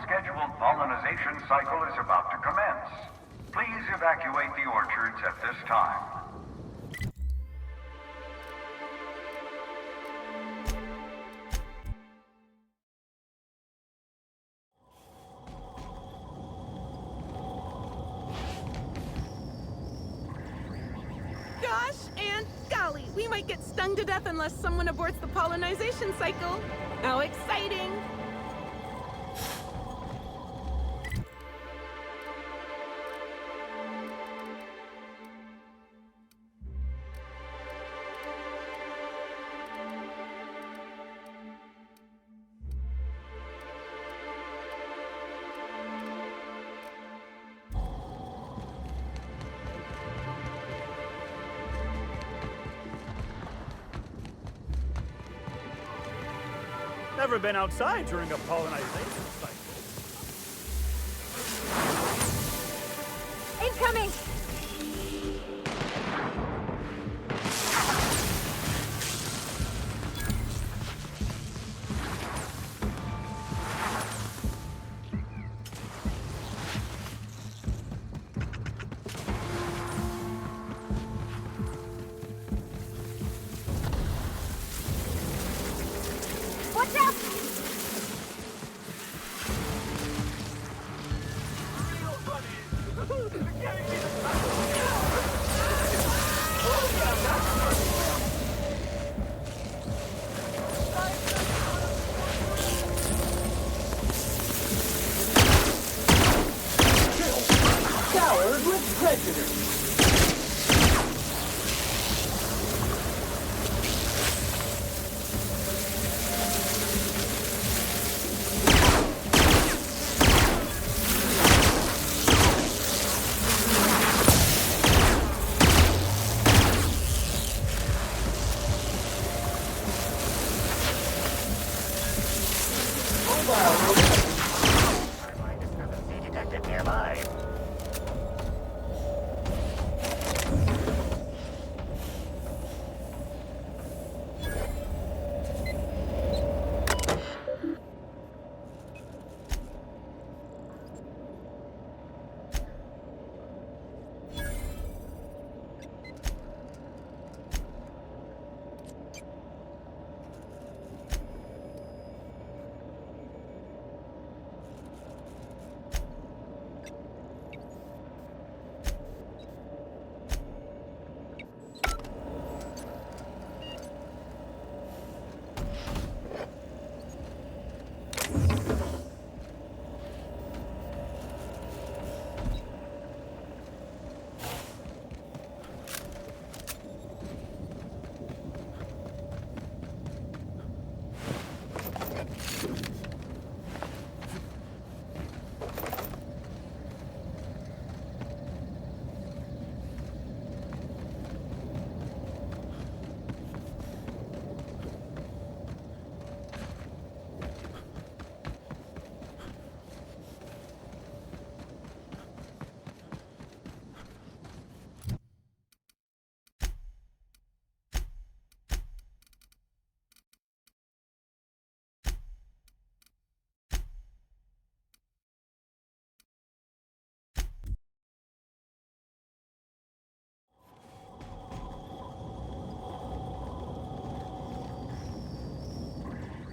scheduled pollinization cycle is about to commence. Please evacuate the orchards at this time. Gosh and golly, we might get stung to death unless someone aborts the pollinization cycle. How exciting! Never been outside during a pollinization cycle. Incoming! Watch out! Scoured with prejudice. Detected nearby.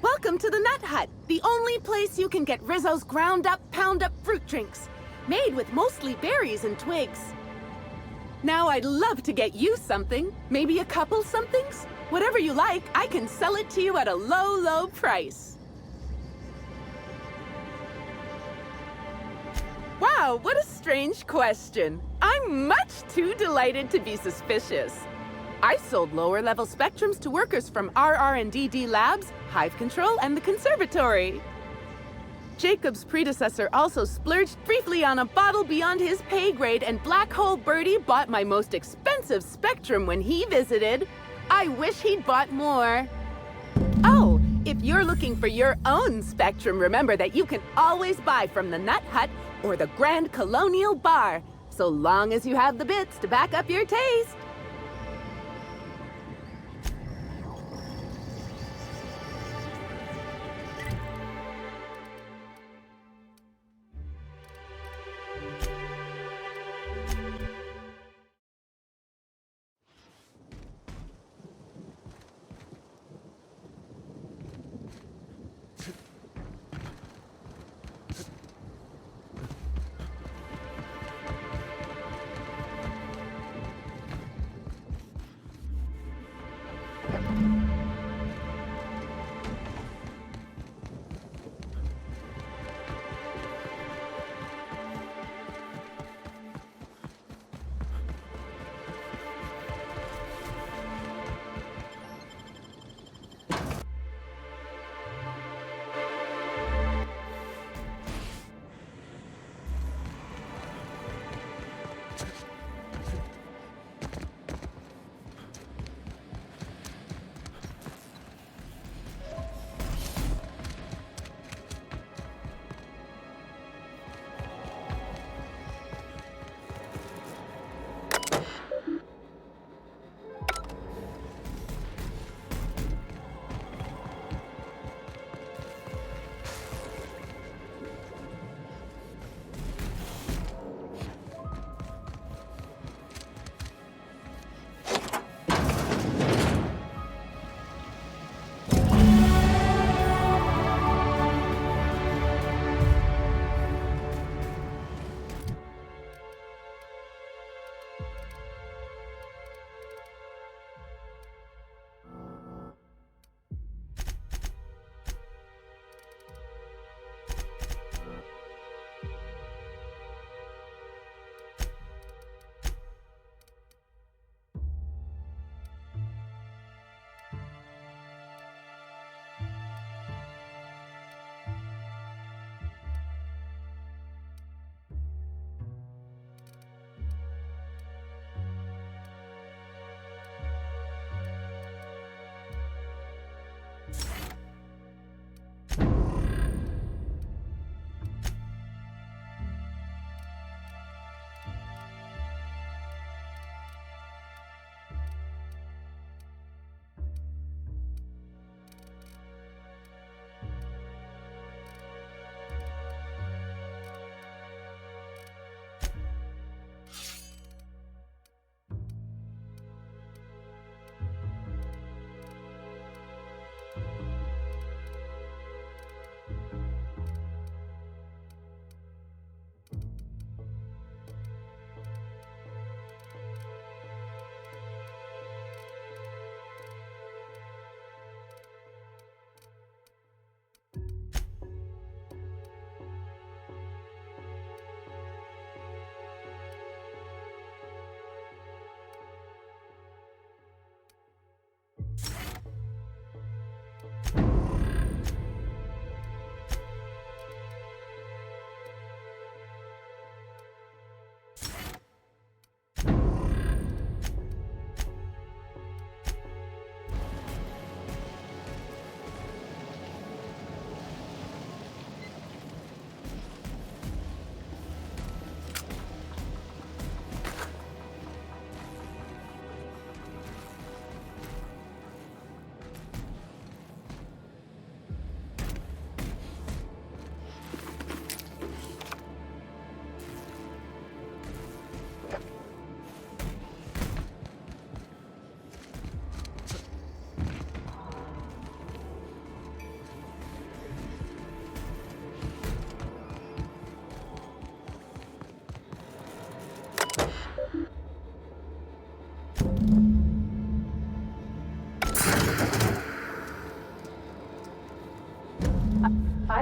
Welcome to the Nut Hut, the only place you can get Rizzo's ground-up, pound-up fruit drinks, made with mostly berries and twigs. Now I'd love to get you something, maybe a couple somethings. Whatever you like, I can sell it to you at a low, low price. Wow, what a strange question. I'm much too delighted to be suspicious. I sold lower-level spectrums to workers from RR&DD Labs, Hive Control, and the Conservatory. Jacob's predecessor also splurged briefly on a bottle beyond his pay grade, and Black Hole Birdie bought my most expensive spectrum when he visited. I wish he'd bought more. Oh, if you're looking for your own spectrum, remember that you can always buy from the Nut Hut or the Grand Colonial Bar, so long as you have the bits to back up your taste.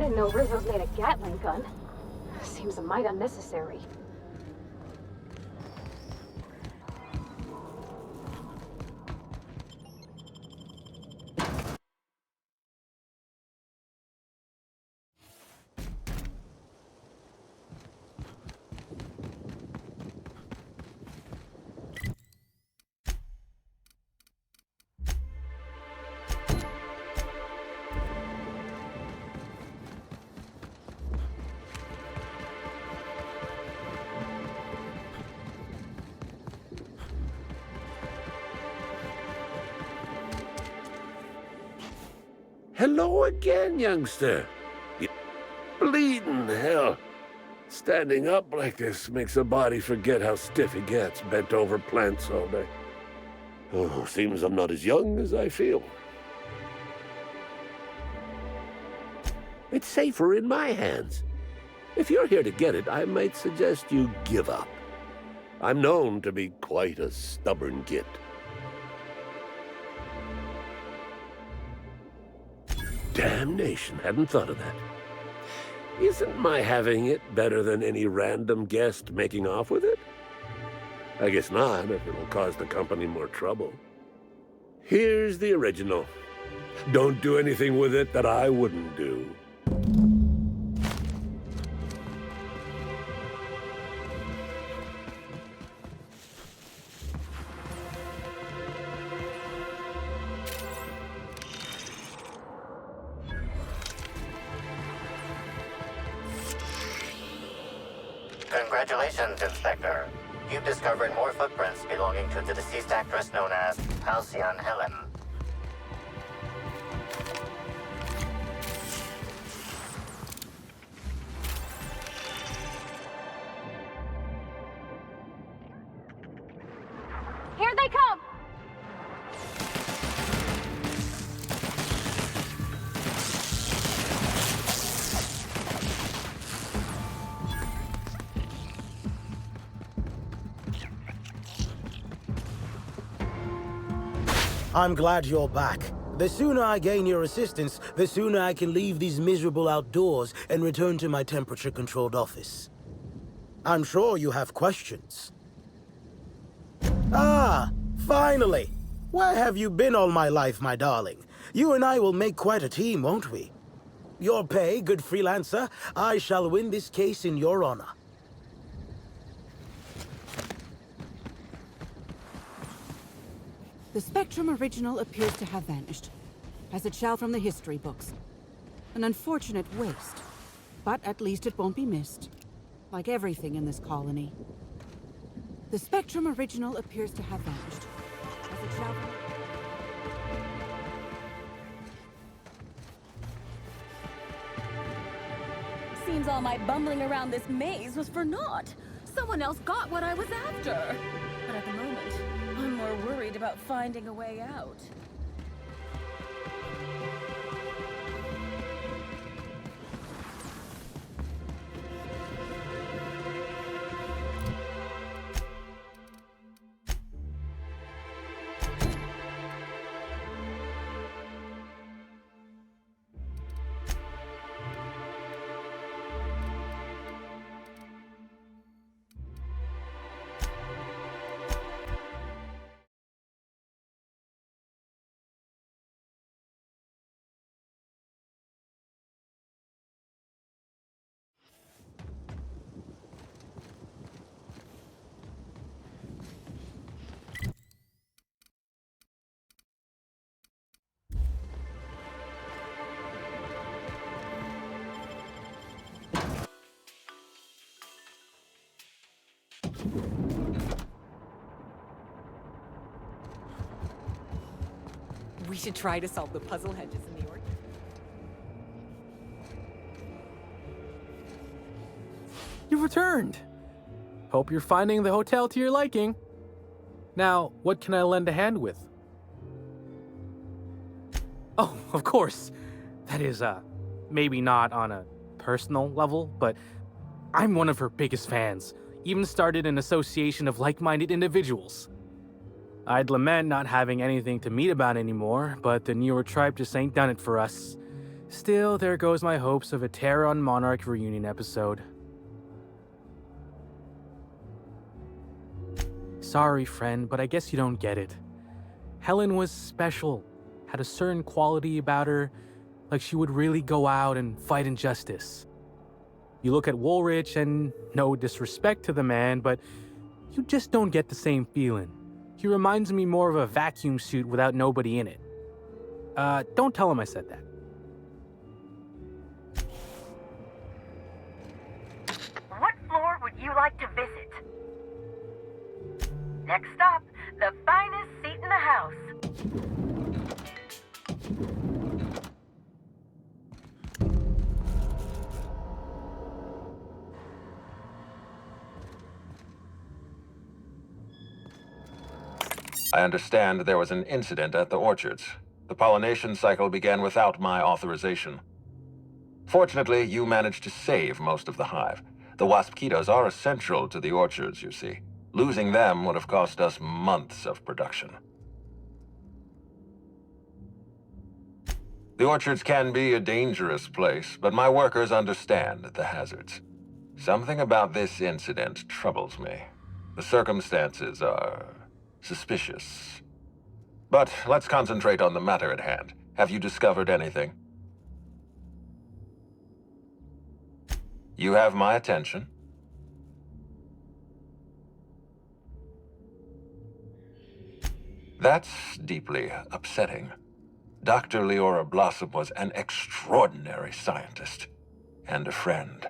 I didn't know Rizzo's made a Gatling gun. Seems a mite unnecessary. Hello again, youngster. Bleeding hell. Standing up like this makes a body forget how stiff he gets, bent over plants all day. Oh, seems I'm not as young as I feel. It's safer in my hands. If you're here to get it, I might suggest you give up. I'm known to be quite a stubborn git. Damnation, hadn't thought of that. Isn't my having it better than any random guest making off with it? I guess not, if it'll cause the company more trouble. Here's the original. Don't do anything with it that I wouldn't do. Congratulations, Inspector. You've discovered more footprints belonging to the deceased actress known as Halcyon Helen. Here they come! I'm glad you're back. The sooner I gain your assistance, the sooner I can leave these miserable outdoors and return to my temperature-controlled office. I'm sure you have questions. Ah, finally! Where have you been all my life, my darling? You and I will make quite a team, won't we? Your pay, good freelancer. I shall win this case in your honor. The Spectrum original appears to have vanished, as it shall from the history books. An unfortunate waste, but at least it won't be missed, like everything in this colony. The Spectrum original appears to have vanished, as it shall from... Seems all my bumbling around this maze was for naught. Someone else got what I was after. But at the moment, I'm more worried about finding a way out. We should try to solve the puzzle hedges in the orchard. You've returned. Hope you're finding the hotel to your liking. Now, what can I lend a hand with? Oh, of course. That is, maybe not on a personal level, but I'm one of her biggest fans. Even started an association of like-minded individuals. I'd lament not having anything to meet about anymore, but the newer tribe just ain't done it for us. Still, there goes my hopes of a Terran Monarch reunion episode. Sorry, friend, but I guess you don't get it. Helen was special, had a certain quality about her, like she would really go out and fight injustice. You look at Woolrich, and no disrespect to the man, but you just don't get the same feeling. He reminds me more of a vacuum suit without nobody in it. Don't tell him I said that. What floor would you like to visit? Next stop, the finest seat in the house. I understand there was an incident at the orchards. The pollination cycle began without my authorization. Fortunately, you managed to save most of the hive. The waspitos are essential to the orchards, you see. Losing them would have cost us months of production. The orchards can be a dangerous place, but my workers understand the hazards. Something about this incident troubles me. The circumstances are suspicious. But let's concentrate on the matter at hand. Have you discovered anything? You have my attention. That's deeply upsetting. Dr. Leora Blossom was an extraordinary scientist and a friend.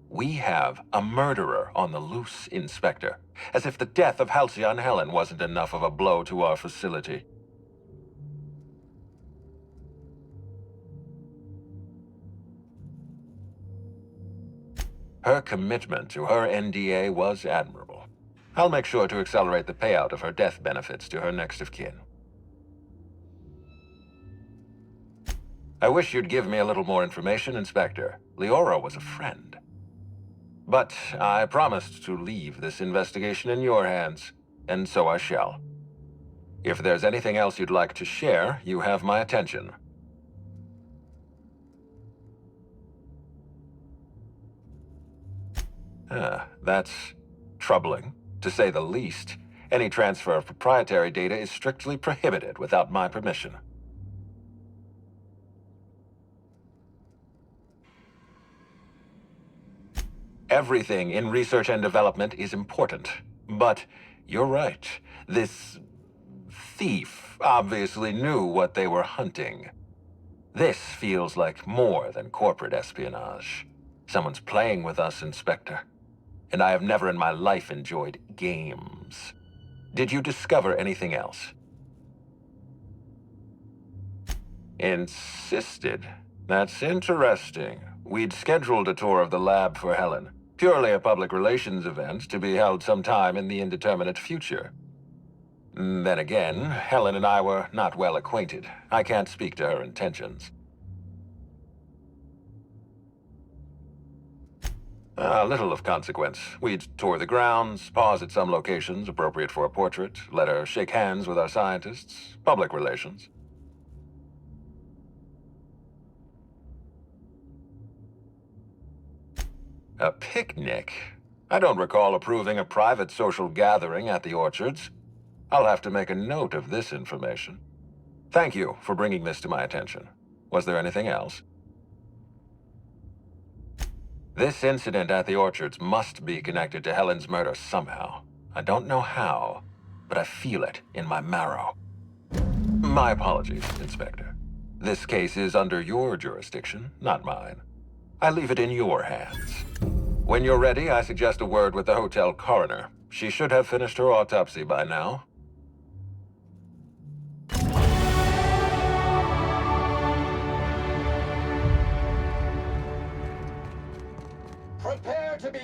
We have a murderer on the loose, Inspector. As if the death of Halcyon Helen wasn't enough of a blow to our facility. Her commitment to her NDA was admirable. I'll make sure to accelerate the payout of her death benefits to her next of kin. I wish you'd give me a little more information, Inspector. Leora was a friend. But I promised to leave this investigation in your hands, and so I shall. If there's anything else you'd like to share, you have my attention. That's troubling, to say the least. Any transfer of proprietary data is strictly prohibited without my permission. Everything in research and development is important. But you're right. This thief obviously knew what they were hunting. This feels like more than corporate espionage. Someone's playing with us, Inspector. And I have never in my life enjoyed games. Did you discover anything else? Insisted. That's interesting. We'd scheduled a tour of the lab for Helen. Purely a public relations event to be held sometime in the indeterminate future. Then again, Helen and I were not well acquainted. I can't speak to her intentions. Little of consequence. We'd tour the grounds, pause at some locations appropriate for a portrait, let her shake hands with our scientists. Public relations. A picnic? I don't recall approving a private social gathering at the orchards. I'll have to make a note of this information. Thank you for bringing this to my attention. Was there anything else? This incident at the orchards must be connected to Helen's murder somehow. I don't know how, but I feel it in my marrow. My apologies, Inspector. This case is under your jurisdiction, not mine. I leave it in your hands. When you're ready, I suggest a word with the hotel coroner. She should have finished her autopsy by now. Prepare to be...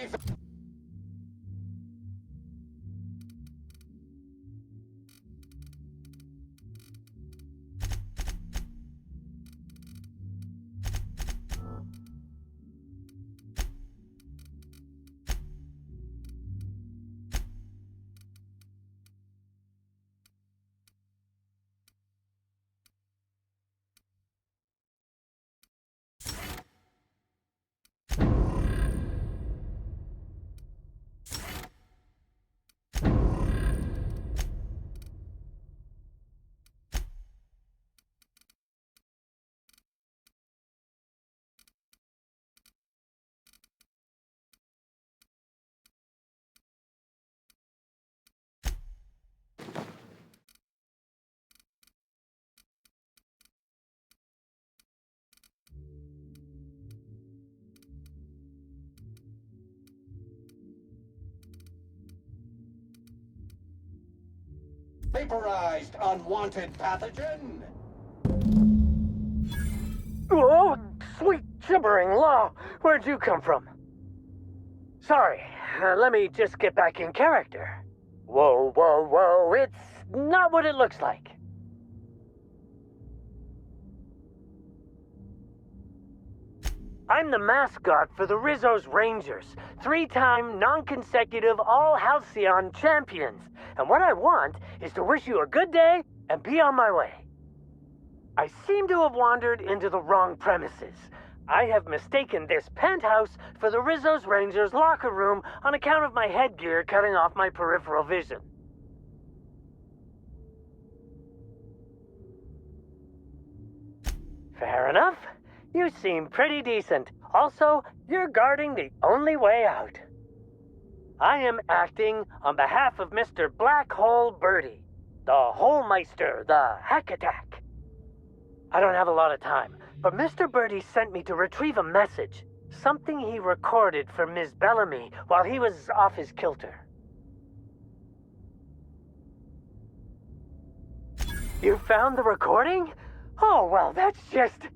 Vaporized unwanted pathogen. Oh, sweet gibbering law! Where'd you come from? Sorry, let me just get back in character. Whoa, whoa, whoa, it's not what it looks like. I'm the mascot for the Rizzo's Rangers, 3-time, non-consecutive all-Halcyon champions. And what I want is to wish you a good day and be on my way. I seem to have wandered into the wrong premises. I have mistaken this penthouse for the Rizzo's Rangers locker room on account of my headgear cutting off my peripheral vision. Fair enough. You seem pretty decent. Also, you're guarding the only way out. I am acting on behalf of Mr. Black Hole Birdie, the Holmeister, the Hack Attack. I don't have a lot of time, but Mr. Birdie sent me to retrieve a message, something he recorded for Ms. Bellamy while he was off his kilter. You found the recording? Oh, well, that's just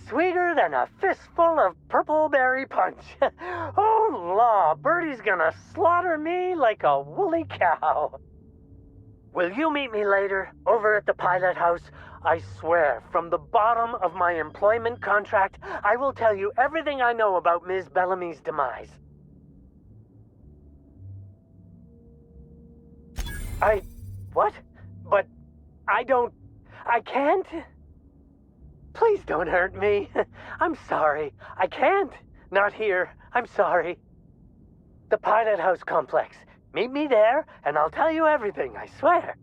sweeter than a fistful of purple berry punch. Oh, law, Birdie's gonna slaughter me like a woolly cow. Will you meet me later, over at the pilot house? I swear, from the bottom of my employment contract, I will tell you everything I know about Ms. Bellamy's demise. What? But I can't? Please don't hurt me. I'm sorry. I can't. Not here. I'm sorry. The Pilot House complex. Meet me there, and I'll tell you everything, I swear.